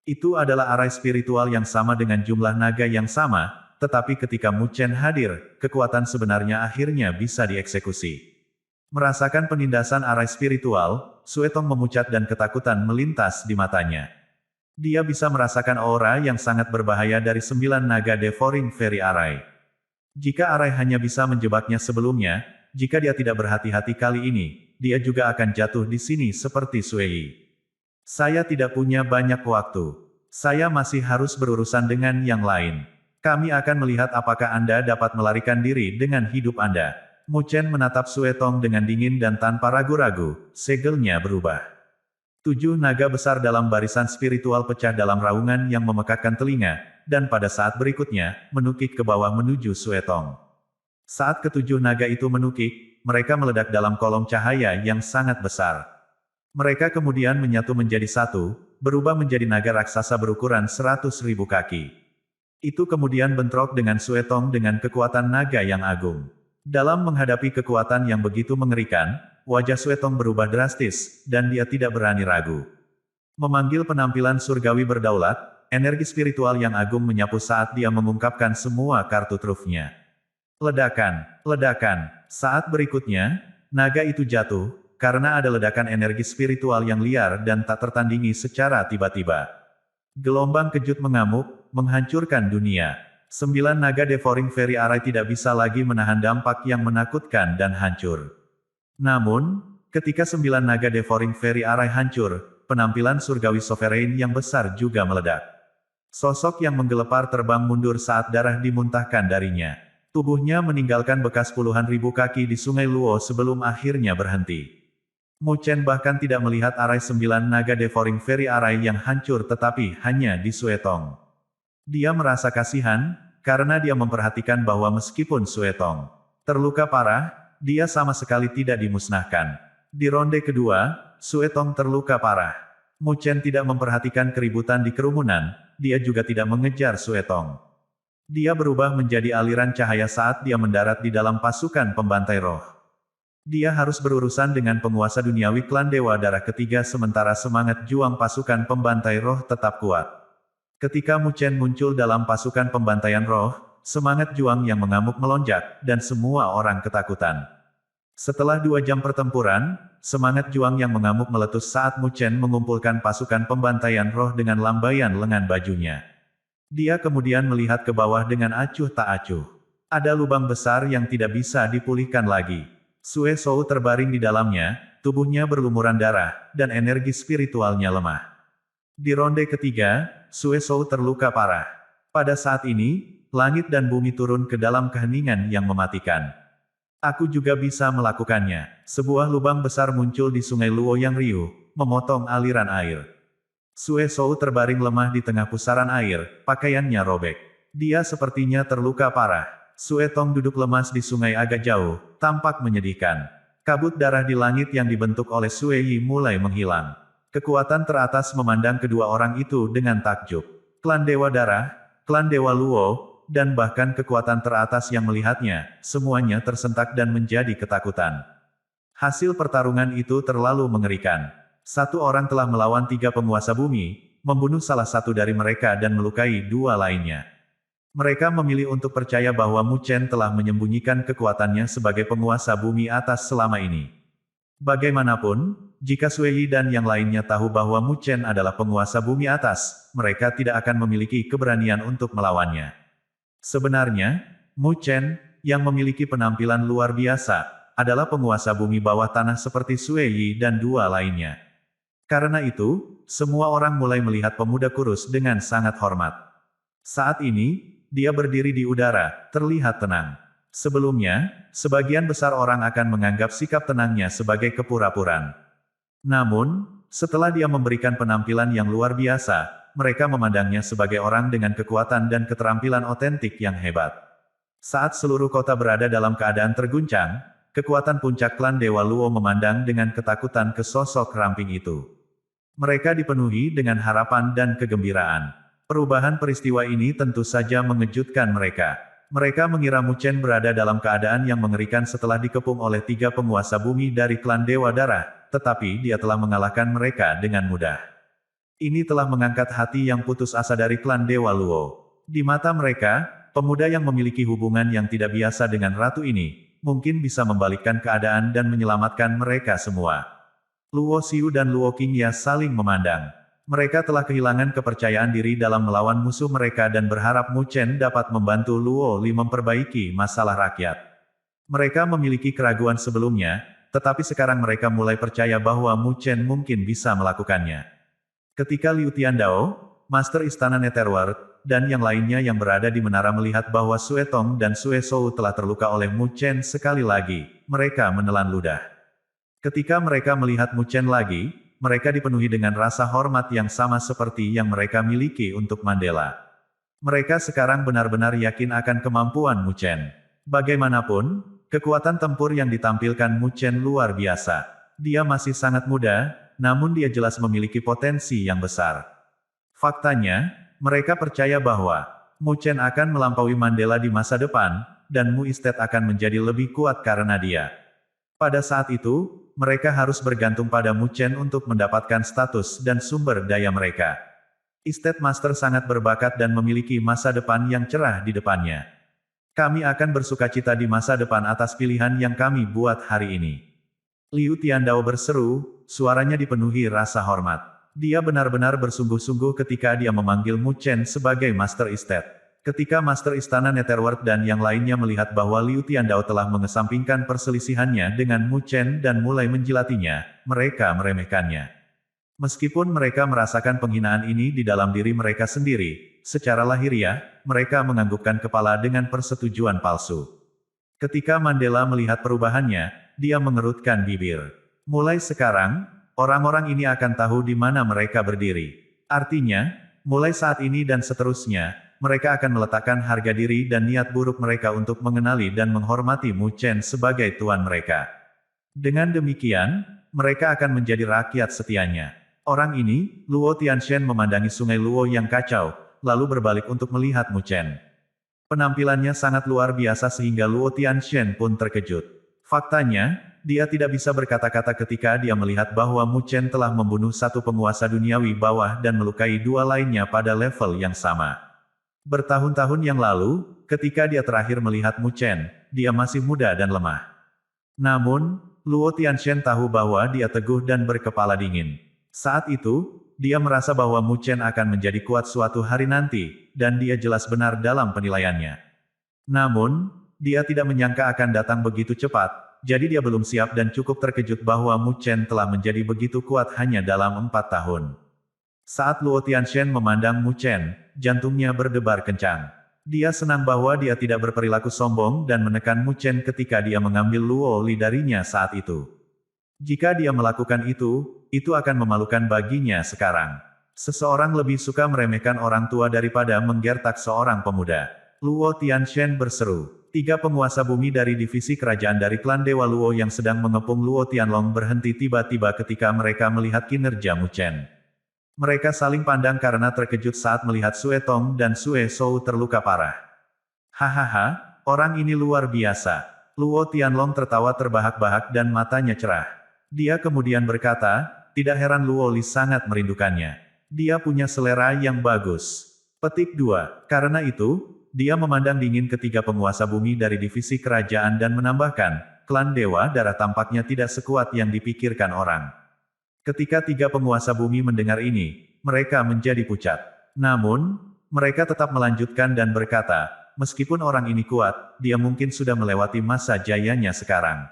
Itu adalah arai spiritual yang sama dengan jumlah naga yang sama, tetapi ketika Mu Chen hadir, kekuatan sebenarnya akhirnya bisa dieksekusi. Merasakan penindasan arai spiritual, Sue Tong memucat dan ketakutan melintas di matanya. Dia bisa merasakan aura yang sangat berbahaya dari 9 naga Devouring Fairy Arai. Jika arai hanya bisa menjebaknya sebelumnya, jika dia tidak berhati-hati kali ini, dia juga akan jatuh di sini seperti Sue Yi. Saya tidak punya banyak waktu. Saya masih harus berurusan dengan yang lain. Kami akan melihat apakah Anda dapat melarikan diri dengan hidup Anda. Mu Chen menatap Sue Tong dengan dingin dan tanpa ragu-ragu, segelnya berubah. 7 naga besar dalam barisan spiritual pecah dalam raungan yang memekakkan telinga, dan pada saat berikutnya, menukik ke bawah menuju Sue Tong. Saat ketujuh naga itu menukik, mereka meledak dalam kolom cahaya yang sangat besar. Mereka kemudian menyatu menjadi satu, berubah menjadi naga raksasa berukuran 100.000 kaki. Itu kemudian bentrok dengan Sue Tong dengan kekuatan naga yang agung. Dalam menghadapi kekuatan yang begitu mengerikan, wajah Sue Tong berubah drastis, dan dia tidak berani ragu. Memanggil penampilan surgawi berdaulat, energi spiritual yang agung menyapu saat dia mengungkapkan semua kartu trufnya. Ledakan, ledakan. Saat berikutnya, naga itu jatuh, karena ada ledakan energi spiritual yang liar dan tak tertandingi secara tiba-tiba. Gelombang kejut mengamuk, menghancurkan dunia. 9 naga Devouring Fairy Arai tidak bisa lagi menahan dampak yang menakutkan dan hancur. Namun, ketika 9 naga Devouring Fairy Arai hancur, penampilan surgawi sovereign yang besar juga meledak. Sosok yang menggelepar terbang mundur saat darah dimuntahkan darinya. Tubuhnya meninggalkan bekas puluhan ribu kaki di Sungai Luo sebelum akhirnya berhenti. Mu Chen bahkan tidak melihat arai 9 naga Devouring Fairy Arai yang hancur tetapi hanya di Sue Tong. Dia merasa kasihan, karena dia memperhatikan bahwa meskipun Sue Tong terluka parah, dia sama sekali tidak dimusnahkan. Di ronde kedua, Sue Tong terluka parah. Mu Chen tidak memperhatikan keributan di kerumunan, dia juga tidak mengejar Sue Tong. Dia berubah menjadi aliran cahaya saat dia mendarat di dalam pasukan pembantai roh. Dia harus berurusan dengan penguasa duniawi klan Dewa Darah ketiga sementara semangat juang pasukan pembantai roh tetap kuat. Ketika Mu Chen muncul dalam pasukan pembantaian roh, semangat juang yang mengamuk melonjak, dan semua orang ketakutan. Setelah 2 jam pertempuran, semangat juang yang mengamuk meletus saat Mu Chen mengumpulkan pasukan pembantaian roh dengan lambaian lengan bajunya. Dia kemudian melihat ke bawah dengan acuh tak acuh. Ada lubang besar yang tidak bisa dipulihkan lagi. Sue Shou terbaring di dalamnya, tubuhnya berlumuran darah, dan energi spiritualnya lemah. Di ronde ketiga, Sue Shou terluka parah. Pada saat ini, langit dan bumi turun ke dalam keheningan yang mematikan. Aku juga bisa melakukannya. Sebuah lubang besar muncul di Sungai Luo yang riuh, memotong aliran air. Sue Shou terbaring lemah di tengah pusaran air, pakaiannya robek. Dia sepertinya terluka parah. Sue Tong duduk lemas di sungai agak jauh, tampak menyedihkan. Kabut darah di langit yang dibentuk oleh Sue Yi mulai menghilang. Kekuatan teratas memandang kedua orang itu dengan takjub. Klan Dewa Darah, klan Dewa Luo, dan bahkan kekuatan teratas yang melihatnya, semuanya tersentak dan menjadi ketakutan. Hasil pertarungan itu terlalu mengerikan. 1 orang telah melawan 3 penguasa bumi, membunuh salah satu dari mereka dan melukai 2 lainnya. Mereka memilih untuk percaya bahwa Mu Chen telah menyembunyikan kekuatannya sebagai penguasa bumi atas selama ini. Bagaimanapun, jika Sue Yi dan yang lainnya tahu bahwa Mu Chen adalah penguasa bumi atas, mereka tidak akan memiliki keberanian untuk melawannya. Sebenarnya, Mu Chen, yang memiliki penampilan luar biasa, adalah penguasa bumi bawah tanah seperti Sue Yi dan 2 lainnya. Karena itu, semua orang mulai melihat pemuda kurus dengan sangat hormat. Saat ini, dia berdiri di udara, terlihat tenang. Sebelumnya, sebagian besar orang akan menganggap sikap tenangnya sebagai kepura-puraan. Namun, setelah dia memberikan penampilan yang luar biasa, mereka memandangnya sebagai orang dengan kekuatan dan keterampilan otentik yang hebat. Saat seluruh kota berada dalam keadaan terguncang, kekuatan puncak klan Dewa Luo memandang dengan ketakutan ke sosok ramping itu. Mereka dipenuhi dengan harapan dan kegembiraan. Perubahan peristiwa ini tentu saja mengejutkan mereka. Mereka mengira Mu Chen berada dalam keadaan yang mengerikan setelah dikepung oleh 3 penguasa bumi dari klan Dewa Darah, tetapi dia telah mengalahkan mereka dengan mudah. Ini telah mengangkat hati yang putus asa dari klan Dewa Luo. Di mata mereka, pemuda yang memiliki hubungan yang tidak biasa dengan ratu ini, mungkin bisa membalikkan keadaan dan menyelamatkan mereka semua. Luo Xiu dan Luo Qingya saling memandang. Mereka telah kehilangan kepercayaan diri dalam melawan musuh mereka dan berharap Mu Chen dapat membantu Luo Li memperbaiki masalah rakyat. Mereka memiliki keraguan sebelumnya, tetapi sekarang mereka mulai percaya bahwa Mu Chen mungkin bisa melakukannya. Ketika Liu Tiandao, Master Istana Netherworld, dan yang lainnya yang berada di menara melihat bahwa Sue Tong dan Sue Shou telah terluka oleh Mu Chen sekali lagi, mereka menelan ludah. Ketika mereka melihat Mu Chen lagi, mereka dipenuhi dengan rasa hormat yang sama seperti yang mereka miliki untuk Mandela. Mereka sekarang benar-benar yakin akan kemampuan Mu Chen. Bagaimanapun, kekuatan tempur yang ditampilkan Mu Chen luar biasa. Dia masih sangat muda, namun dia jelas memiliki potensi yang besar. Faktanya, mereka percaya bahwa Mu Chen akan melampaui Mandela di masa depan, dan Mu Istet akan menjadi lebih kuat karena dia. Pada saat itu, mereka harus bergantung pada Mu Chen untuk mendapatkan status dan sumber daya mereka. Istet Master sangat berbakat dan memiliki masa depan yang cerah di depannya. Kami akan bersukacita di masa depan atas pilihan yang kami buat hari ini. Liu Tiandao berseru, suaranya dipenuhi rasa hormat. Dia benar-benar bersungguh-sungguh ketika dia memanggil Mu Chen sebagai Master Istet. Ketika Master Istana Netherworld dan yang lainnya melihat bahwa Liu Tiandao telah mengesampingkan perselisihannya dengan Mu Chen dan mulai menjilatinya, mereka meremehkannya. Meskipun mereka merasakan penghinaan ini di dalam diri mereka sendiri, secara lahiriah, mereka menganggukkan kepala dengan persetujuan palsu. Ketika Mandela melihat perubahannya, dia mengerutkan bibir. Mulai sekarang, orang-orang ini akan tahu di mana mereka berdiri. Artinya, mulai saat ini dan seterusnya, mereka akan meletakkan harga diri dan niat buruk mereka untuk mengenali dan menghormati Mu Chen sebagai tuan mereka. Dengan demikian, mereka akan menjadi rakyat setianya. Orang ini, Luo Tianshen memandangi sungai Luo yang kacau, lalu berbalik untuk melihat Mu Chen. Penampilannya sangat luar biasa sehingga Luo Tianshen pun terkejut. Faktanya, dia tidak bisa berkata-kata ketika dia melihat bahwa Mu Chen telah membunuh satu penguasa duniawi bawah dan melukai dua lainnya pada level yang sama. Bertahun-tahun yang lalu, ketika dia terakhir melihat Mu Chen, dia masih muda dan lemah. Namun, Luo Tianshen tahu bahwa dia teguh dan berkepala dingin. Saat itu, dia merasa bahwa Mu Chen akan menjadi kuat suatu hari nanti, dan dia jelas benar dalam penilaiannya. Namun, dia tidak menyangka akan datang begitu cepat, jadi dia belum siap dan cukup terkejut bahwa Mu Chen telah menjadi begitu kuat hanya dalam 4 tahun. Saat Luo Tianshen memandang Mu Chen, jantungnya berdebar kencang. Dia senang bahwa dia tidak berperilaku sombong dan menekan Mu Chen ketika dia mengambil Luo Li darinya saat itu. Jika dia melakukan itu akan memalukan baginya sekarang. Seseorang lebih suka meremehkan orang tua daripada menggertak seorang pemuda. Luo Tianshen berseru. 3 penguasa bumi dari divisi kerajaan dari klan Dewa Luo yang sedang mengepung Luo Tianlong berhenti tiba-tiba ketika mereka melihat kinerja Mu Chen. Mereka saling pandang karena terkejut saat melihat Sue Tong dan Sue Shou terluka parah. Hahaha, orang ini luar biasa. Luo Tianlong tertawa terbahak-bahak dan matanya cerah. Dia kemudian berkata, tidak heran Luo Li sangat merindukannya. Dia punya selera yang bagus. Petik 2. Karena itu, dia memandang dingin ketiga penguasa bumi dari divisi kerajaan dan menambahkan, klan Dewa Darah tampaknya tidak sekuat yang dipikirkan orang. Ketika 3 penguasa bumi mendengar ini, mereka menjadi pucat. Namun, mereka tetap melanjutkan dan berkata, meskipun orang ini kuat, dia mungkin sudah melewati masa jayanya sekarang.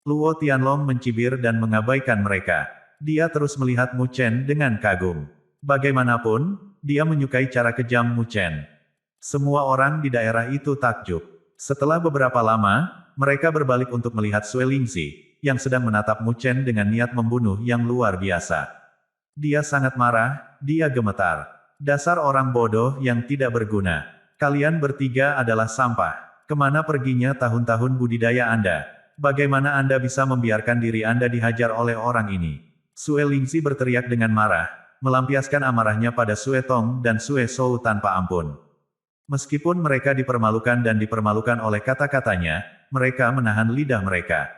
Luo Tianlong mencibir dan mengabaikan mereka. Dia terus melihat Mu Chen dengan kagum. Bagaimanapun, dia menyukai cara kejam Mu Chen. Semua orang di daerah itu takjub. Setelah beberapa lama, mereka berbalik untuk melihat Sue Lingzi, yang sedang menatap Mu Chen dengan niat membunuh yang luar biasa. Dia sangat marah, dia gemetar. Dasar orang bodoh yang tidak berguna. Kalian bertiga adalah sampah. Kemana perginya tahun-tahun budidaya Anda? Bagaimana Anda bisa membiarkan diri Anda dihajar oleh orang ini? Sue Lingzi berteriak dengan marah, melampiaskan amarahnya pada Sue Tong dan Sue Shou tanpa ampun. Meskipun mereka dipermalukan dan dipermalukan oleh kata-katanya, mereka menahan lidah mereka.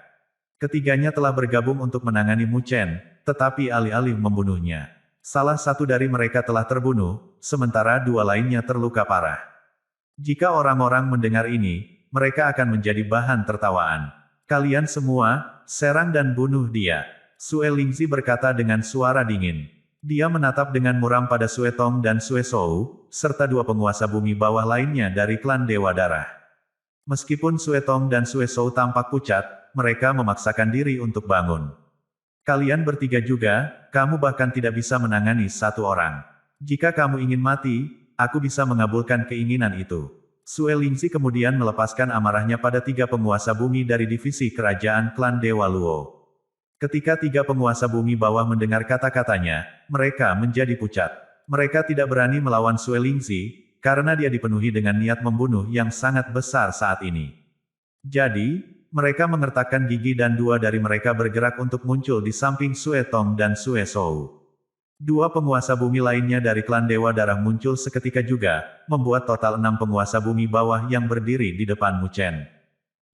Ketiganya telah bergabung untuk menangani Mu Chen, tetapi alih-alih membunuhnya. Salah satu dari mereka telah terbunuh, sementara 2 lainnya terluka parah. Jika orang-orang mendengar ini, mereka akan menjadi bahan tertawaan. Kalian semua, serang dan bunuh dia. Sue Lingzi berkata dengan suara dingin. Dia menatap dengan muram pada Sue Tong dan Sue Shou, serta dua penguasa bumi bawah lainnya dari klan Dewa Darah. Meskipun Sue Tong dan Sue Shou tampak pucat, mereka memaksakan diri untuk bangun. Kalian bertiga juga, kamu bahkan tidak bisa menangani satu orang. Jika kamu ingin mati, aku bisa mengabulkan keinginan itu. Sue Lingzi kemudian melepaskan amarahnya pada tiga penguasa bumi dari divisi kerajaan klan Dewa Luo. Ketika tiga penguasa bumi bawah mendengar kata-katanya, mereka menjadi pucat. Mereka tidak berani melawan Sue Lingzi, karena dia dipenuhi dengan niat membunuh yang sangat besar saat ini. Jadi, mereka mengertakkan gigi dan dua dari mereka bergerak untuk muncul di samping Sue Tong dan Sue Shou. Dua penguasa bumi lainnya dari klan Dewa Darah muncul seketika juga, membuat total 6 penguasa bumi bawah yang berdiri di depan Mu Chen.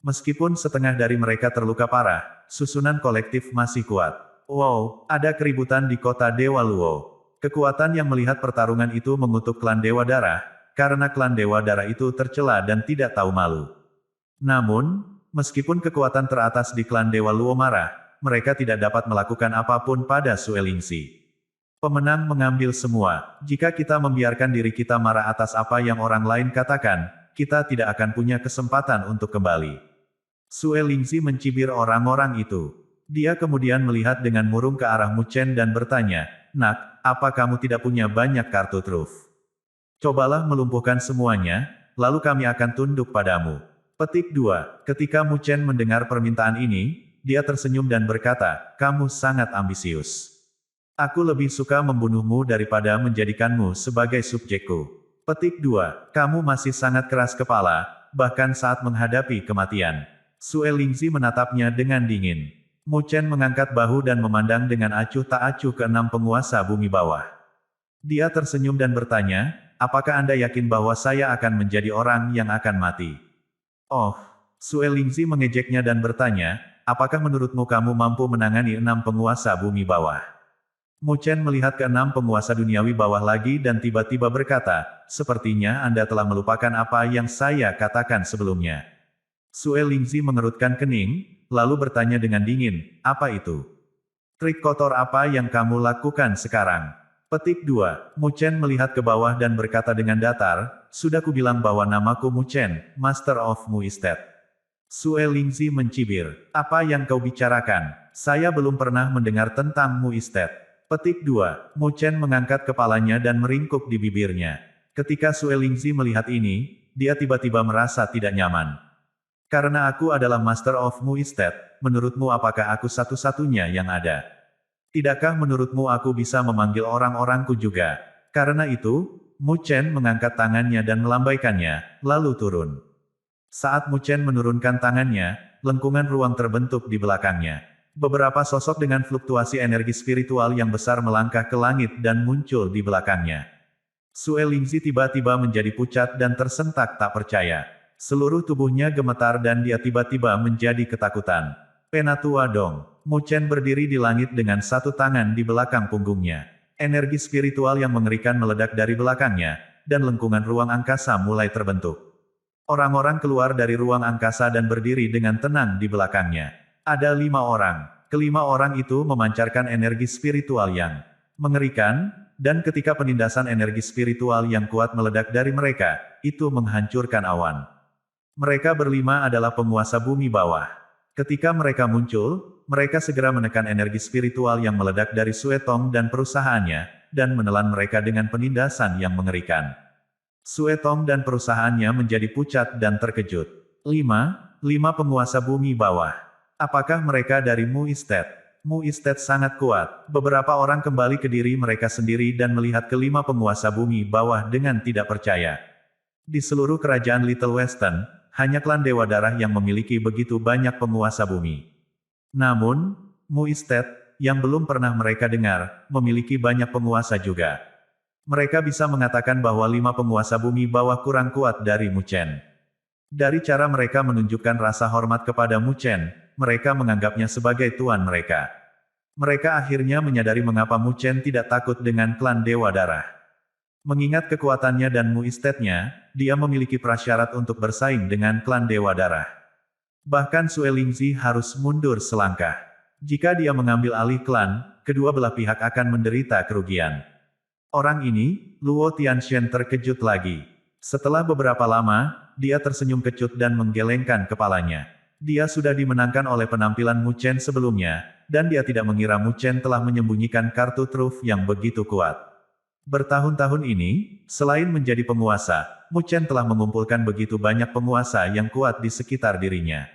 Meskipun setengah dari mereka terluka parah, susunan kolektif masih kuat. Wow, ada keributan di kota Dewa Luo. Kekuatan yang melihat pertarungan itu mengutuk klan Dewa Darah, karena klan Dewa Darah itu tercela dan tidak tahu malu. Namun, meskipun kekuatan teratas di klan Dewa Luo marah, mereka tidak dapat melakukan apapun pada Sue Lingzi. Pemenang mengambil semua. Jika kita membiarkan diri kita marah atas apa yang orang lain katakan, kita tidak akan punya kesempatan untuk kembali. Sue Lingzi mencibir orang-orang itu. Dia kemudian melihat dengan murung ke arah Mu Chen dan bertanya, "Nak, apa kamu tidak punya banyak kartu truf? Cobalah melumpuhkan semuanya, lalu kami akan tunduk padamu." Petik 2. Ketika Mu Chen mendengar permintaan ini, dia tersenyum dan berkata, "Kamu sangat ambisius. Aku lebih suka membunuhmu daripada menjadikanmu sebagai subjekku." Petik 2. Kamu masih sangat keras kepala, bahkan saat menghadapi kematian. Sue Lingzi menatapnya dengan dingin. Mu Chen mengangkat bahu dan memandang dengan acuh tak acuh ke 6 penguasa bumi bawah. Dia tersenyum dan bertanya, "Apakah Anda yakin bahwa saya akan menjadi orang yang akan mati?" "Oh." Sue Lingzi mengejeknya dan bertanya, "Apakah menurutmu kamu mampu menangani 6 penguasa bumi bawah?" Mu Chen melihat ke 6 penguasa duniawi bawah lagi dan tiba-tiba berkata, "Sepertinya Anda telah melupakan apa yang saya katakan sebelumnya." Sue Lingzi mengerutkan kening, lalu bertanya dengan dingin, "Apa itu? Trik kotor apa yang kamu lakukan sekarang?" Petik 2. Mu Chen melihat ke bawah dan berkata dengan datar, "Sudah kubilang bahwa namaku Mu Chen, Master of Mu Estate." Sue Lingzi mencibir, "Apa yang kau bicarakan? Saya belum pernah mendengar tentang Mu Estate." Petik 2. Mu Chen mengangkat kepalanya dan meringkuk di bibirnya. Ketika Sue Lingzi melihat ini, dia tiba-tiba merasa tidak nyaman. "Karena aku adalah Master of Mu Estate, menurutmu apakah aku satu-satunya yang ada? Tidakkah menurutmu aku bisa memanggil orang-orangku juga?" Karena itu, Mu Chen mengangkat tangannya dan melambaikannya, lalu turun. Saat Mu Chen menurunkan tangannya, lengkungan ruang terbentuk di belakangnya. Beberapa sosok dengan fluktuasi energi spiritual yang besar melangkah ke langit dan muncul di belakangnya. Sue Lingzi tiba-tiba menjadi pucat dan tersentak tak percaya. Seluruh tubuhnya gemetar dan dia tiba-tiba menjadi ketakutan. "Penatua Dong." Mu Chen berdiri di langit dengan satu tangan di belakang punggungnya. Energi spiritual yang mengerikan meledak dari belakangnya, dan lengkungan ruang angkasa mulai terbentuk. Orang-orang keluar dari ruang angkasa dan berdiri dengan tenang di belakangnya. Ada 5 orang. Kelima orang itu memancarkan energi spiritual yang mengerikan, dan ketika penindasan energi spiritual yang kuat meledak dari mereka, itu menghancurkan awan. Mereka berlima adalah penguasa bumi bawah. Ketika mereka muncul, mereka segera menekan energi spiritual yang meledak dari Sue Tong dan perusahaannya, dan menelan mereka dengan penindasan yang mengerikan. Sue Tong dan perusahaannya menjadi pucat dan terkejut. Lima penguasa bumi bawah. Apakah mereka dari Mu Estate? Mu Estate sangat kuat. Beberapa orang kembali ke diri mereka sendiri dan melihat kelima penguasa bumi bawah dengan tidak percaya. Di seluruh kerajaan Little Western, hanya klan Dewa Darah yang memiliki begitu banyak penguasa bumi. Namun, Mu Estate, yang belum pernah mereka dengar, memiliki banyak penguasa juga. Mereka bisa mengatakan bahwa 5 penguasa bumi bawah kurang kuat dari Mu Chen. Dari cara mereka menunjukkan rasa hormat kepada Mu Chen, mereka menganggapnya sebagai tuan mereka. Mereka akhirnya menyadari mengapa Mu Chen tidak takut dengan klan Dewa Darah. Mengingat kekuatannya dan Mu Estate-nya, dia memiliki prasyarat untuk bersaing dengan klan Dewa Darah. Bahkan Sue Lingzi harus mundur selangkah. Jika dia mengambil alih klan, kedua belah pihak akan menderita kerugian. Orang ini, Luo Tianshan terkejut lagi. Setelah beberapa lama, dia tersenyum kecut dan menggelengkan kepalanya. Dia sudah dimenangkan oleh penampilan Mu Chen sebelumnya, dan dia tidak mengira Mu Chen telah menyembunyikan kartu truf yang begitu kuat. Bertahun-tahun ini, selain menjadi penguasa, Mu Chen telah mengumpulkan begitu banyak penguasa yang kuat di sekitar dirinya.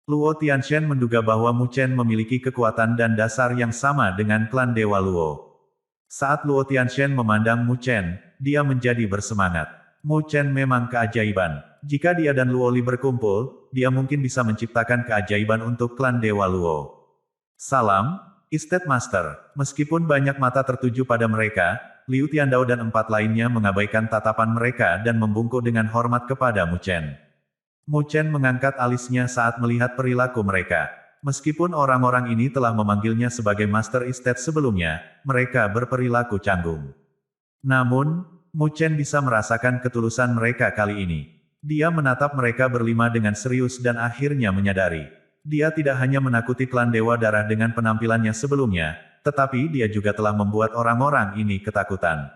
Luo Tianshan menduga bahwa Mu Chen memiliki kekuatan dan dasar yang sama dengan klan Dewa Luo. Saat Luo Tianshan memandang Mu Chen, dia menjadi bersemangat. Mu Chen memang keajaiban. Jika dia dan Luo Li berkumpul, dia mungkin bisa menciptakan keajaiban untuk klan Dewa Luo. Salam, Estate Master. Meskipun banyak mata tertuju pada mereka, Liu Tiandao dan 4 lainnya mengabaikan tatapan mereka dan membungkuk dengan hormat kepada Mu Chen. Mu Chen mengangkat alisnya saat melihat perilaku mereka. Meskipun orang-orang ini telah memanggilnya sebagai Master Estate sebelumnya, mereka berperilaku canggung. Namun, Mu Chen bisa merasakan ketulusan mereka kali ini. Dia menatap mereka berlima dengan serius dan akhirnya menyadari. Dia tidak hanya menakuti klan Dewa Darah dengan penampilannya sebelumnya, tetapi dia juga telah membuat orang-orang ini ketakutan.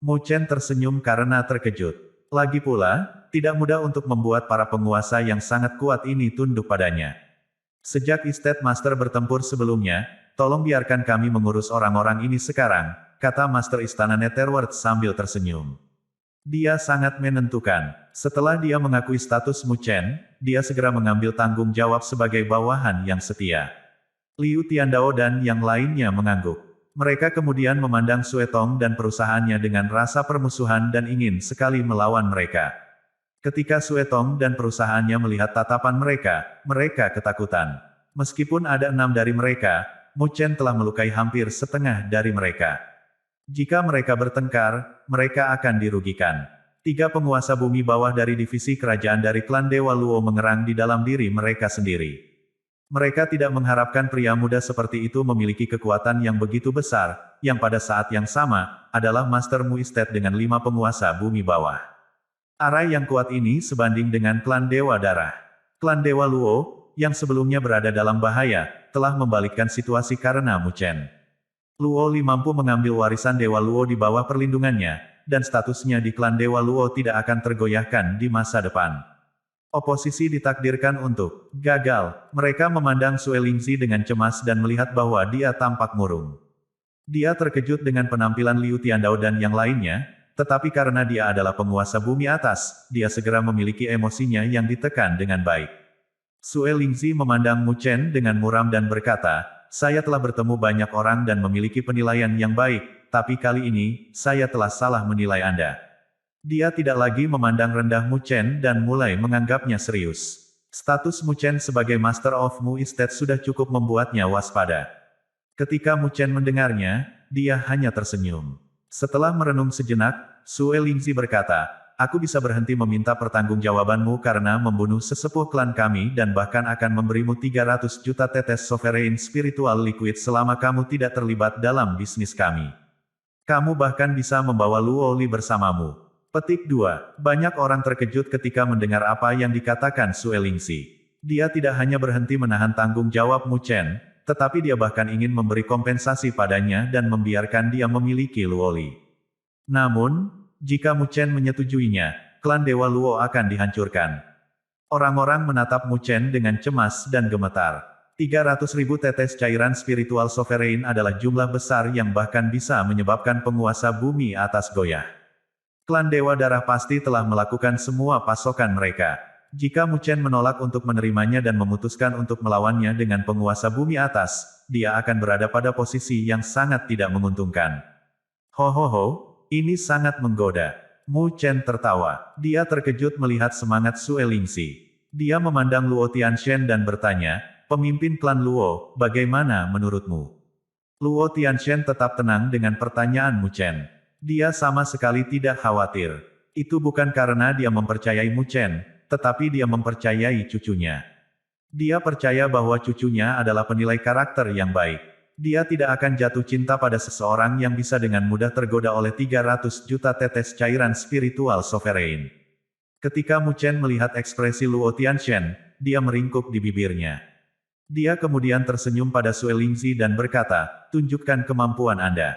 Mu Chen tersenyum karena terkejut. Lagi pula, tidak mudah untuk membuat para penguasa yang sangat kuat ini tunduk padanya. Sejak Estate Master bertempur sebelumnya, tolong biarkan kami mengurus orang-orang ini sekarang, kata Master Istana Netherworld sambil tersenyum. Dia sangat menentukan. Setelah dia mengakui status Mu Chen, dia segera mengambil tanggung jawab sebagai bawahan yang setia. Liu Tiandao dan yang lainnya mengangguk. Mereka kemudian memandang Sue Tong dan perusahaannya dengan rasa permusuhan dan ingin sekali melawan mereka. Ketika Sue Tong dan perusahaannya melihat tatapan mereka, mereka ketakutan. Meskipun ada 6 dari mereka, Mu Chen telah melukai hampir setengah dari mereka. Jika mereka bertengkar, mereka akan dirugikan. 3 penguasa bumi bawah dari divisi kerajaan dari klan Dewa Luo mengerang di dalam diri mereka sendiri. Mereka tidak mengharapkan pria muda seperti itu memiliki kekuatan yang begitu besar, yang pada saat yang sama, adalah Master Mu Estate dengan 5 penguasa bumi bawah. Arai yang kuat ini sebanding dengan klan Dewa Darah. Klan Dewa Luo, yang sebelumnya berada dalam bahaya, telah membalikkan situasi karena Mu Chen. Luo Li mampu mengambil warisan Dewa Luo di bawah perlindungannya, dan statusnya di klan Dewa Luo tidak akan tergoyahkan di masa depan. Oposisi ditakdirkan untuk gagal. Mereka memandang Sue Lingzi dengan cemas dan melihat bahwa dia tampak murung. Dia terkejut dengan penampilan Liu Tiandao dan yang lainnya, tetapi karena dia adalah penguasa bumi atas, dia segera memiliki emosinya yang ditekan dengan baik. Sue Lingzi memandang Mu Chen dengan muram dan berkata, "Saya telah bertemu banyak orang dan memiliki penilaian yang baik, tapi kali ini, saya telah salah menilai Anda." Dia tidak lagi memandang rendah Mu Chen dan mulai menganggapnya serius. Status Mu Chen sebagai Master of Mu Estate sudah cukup membuatnya waspada. Ketika Mu Chen mendengarnya, dia hanya tersenyum. Setelah merenung sejenak, Sue Lingzi berkata, "Aku bisa berhenti meminta pertanggungjawabanmu karena membunuh sesepuh klan kami dan bahkan akan memberimu 300 juta tetes sovereign spiritual liquid selama kamu tidak terlibat dalam bisnis kami. Kamu bahkan bisa membawa Luo Li bersamamu." Petik 2. Banyak orang terkejut ketika mendengar apa yang dikatakan Sue Lingzi. Dia tidak hanya berhenti menahan tanggung jawab Mu Chen, tetapi dia bahkan ingin memberi kompensasi padanya dan membiarkan dia memiliki Luo Li. Namun, jika Mu Chen menyetujuinya, klan Dewa Luo akan dihancurkan. Orang-orang menatap Mu Chen dengan cemas dan gemetar. 300.000 tetes cairan spiritual sovereign adalah jumlah besar yang bahkan bisa menyebabkan penguasa bumi atas goyah. Klan Dewa Darah pasti telah melakukan semua pasokan mereka. Jika Mu Chen menolak untuk menerimanya dan memutuskan untuk melawannya dengan penguasa bumi atas, dia akan berada pada posisi yang sangat tidak menguntungkan. Ini sangat menggoda. Mu Chen tertawa. Dia terkejut melihat semangat Sue Lingzi. Dia memandang Luo Tianshan dan bertanya, "Pemimpin klan Luo, bagaimana menurutmu?" Luo Tianshan tetap tenang dengan pertanyaan Mu Chen. Dia sama sekali tidak khawatir. Itu bukan karena dia mempercayai Mu Chen, tetapi dia mempercayai cucunya. Dia percaya bahwa cucunya adalah penilai karakter yang baik. Dia tidak akan jatuh cinta pada seseorang yang bisa dengan mudah tergoda oleh 300 juta tetes cairan spiritual sovereign. Ketika Mu Chen melihat ekspresi Luo Tianxian, dia meringkuk di bibirnya. Dia kemudian tersenyum pada Sue Lingzi dan berkata, tunjukkan kemampuan Anda.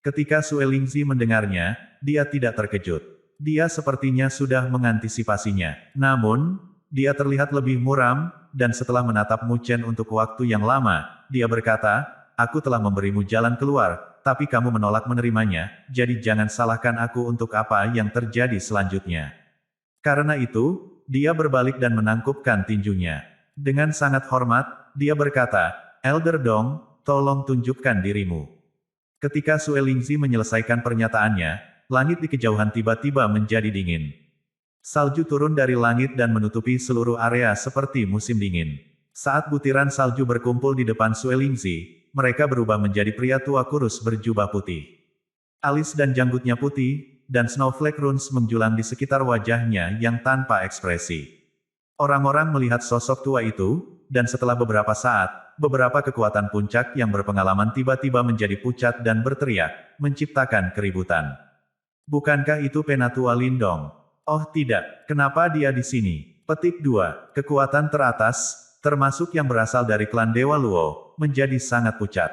Ketika Sue Lingzi mendengarnya, dia tidak terkejut. Dia sepertinya sudah mengantisipasinya. Namun, dia terlihat lebih muram, dan setelah menatap Mu Chen untuk waktu yang lama, dia berkata, aku telah memberimu jalan keluar, tapi kamu menolak menerimanya, jadi jangan salahkan aku untuk apa yang terjadi selanjutnya. Karena itu, dia berbalik dan menangkupkan tinjunya. Dengan sangat hormat, dia berkata, Elder Dong, tolong tunjukkan dirimu. Ketika Sue Lingzi menyelesaikan pernyataannya, langit di kejauhan tiba-tiba menjadi dingin. Salju turun dari langit dan menutupi seluruh area seperti musim dingin. Saat butiran salju berkumpul di depan Sue Lingzi, mereka berubah menjadi pria tua kurus berjubah putih. Alis dan janggutnya putih, dan snowflake runes menjulang di sekitar wajahnya yang tanpa ekspresi. Orang-orang melihat sosok tua itu, dan setelah beberapa saat, beberapa kekuatan puncak yang berpengalaman tiba-tiba menjadi pucat dan berteriak, menciptakan keributan. Bukankah itu Penatua Lindong? Oh tidak, kenapa dia di sini? Petik 2. Kekuatan teratas, termasuk yang berasal dari klan Dewa Luo, menjadi sangat pucat.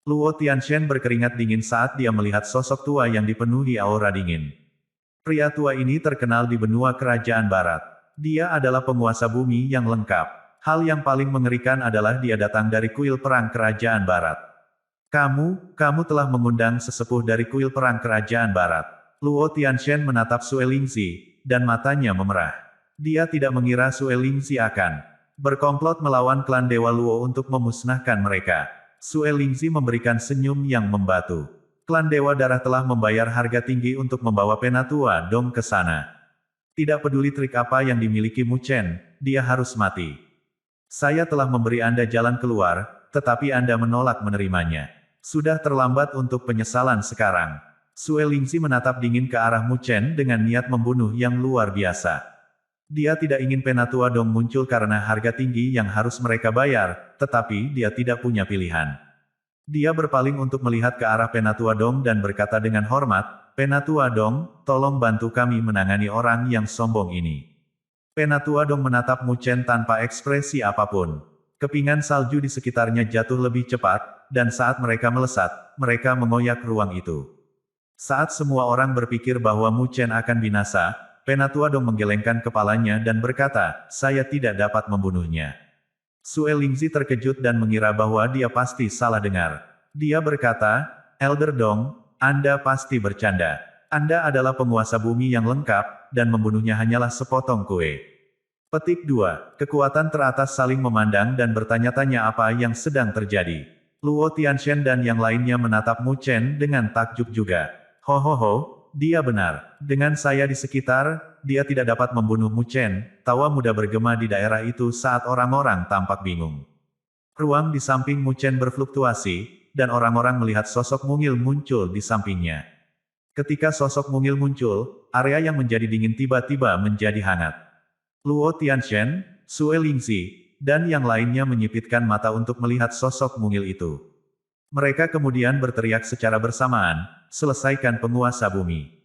Luo Tianxian berkeringat dingin saat dia melihat sosok tua yang dipenuhi aura dingin. Pria tua ini terkenal di benua kerajaan barat. Dia adalah penguasa bumi yang lengkap. Hal yang paling mengerikan adalah dia datang dari kuil perang kerajaan barat. Kamu telah mengundang sesepuh dari kuil perang kerajaan barat. Luo Tianxian menatap Sue Lingzi, dan matanya memerah. Dia tidak mengira Sue Lingzi akan berkomplot melawan klan Dewa Luo untuk memusnahkan mereka. Sue Lingzi memberikan senyum yang membatu. Klan Dewa Darah telah membayar harga tinggi untuk membawa Penatua Dong ke sana. Tidak peduli trik apa yang dimiliki Mu Chen, dia harus mati. Saya telah memberi Anda jalan keluar, tetapi Anda menolak menerimanya. Sudah terlambat untuk penyesalan sekarang. Sue Lingzi menatap dingin ke arah Mu Chen dengan niat membunuh yang luar biasa. Dia tidak ingin Penatua Dong muncul karena harga tinggi yang harus mereka bayar, tetapi dia tidak punya pilihan. Dia berpaling untuk melihat ke arah Penatua Dong dan berkata dengan hormat, Penatua Dong, tolong bantu kami menangani orang yang sombong ini. Penatua Dong menatap Mu Chen tanpa ekspresi apapun. Kepingan salju di sekitarnya jatuh lebih cepat, dan saat mereka melesat, mereka mengoyak ruang itu. Saat semua orang berpikir bahwa Mu Chen akan binasa, Penatua Dong menggelengkan kepalanya dan berkata, saya tidak dapat membunuhnya. Sue Lingzi terkejut dan mengira bahwa dia pasti salah dengar. Dia berkata, Elder Dong, Anda pasti bercanda. Anda adalah penguasa bumi yang lengkap, dan membunuhnya hanyalah sepotong kue. Petik 2. Kekuatan teratas saling memandang dan bertanya-tanya apa yang sedang terjadi. Luo Tianxian dan yang lainnya menatap Mu Chen dengan takjub juga. Ho, dia benar. Dengan saya di sekitar, dia tidak dapat membunuh Mu Chen. Tawa muda bergema di daerah itu saat orang-orang tampak bingung. Ruang di samping Mu Chen berfluktuasi, dan orang-orang melihat sosok mungil muncul di sampingnya. Ketika sosok mungil muncul, area yang menjadi dingin tiba-tiba menjadi hangat. Luo Tianxian, Sue Lingzi, dan yang lainnya menyipitkan mata untuk melihat sosok mungil itu. Mereka kemudian berteriak secara bersamaan, selesaikan penguasa bumi.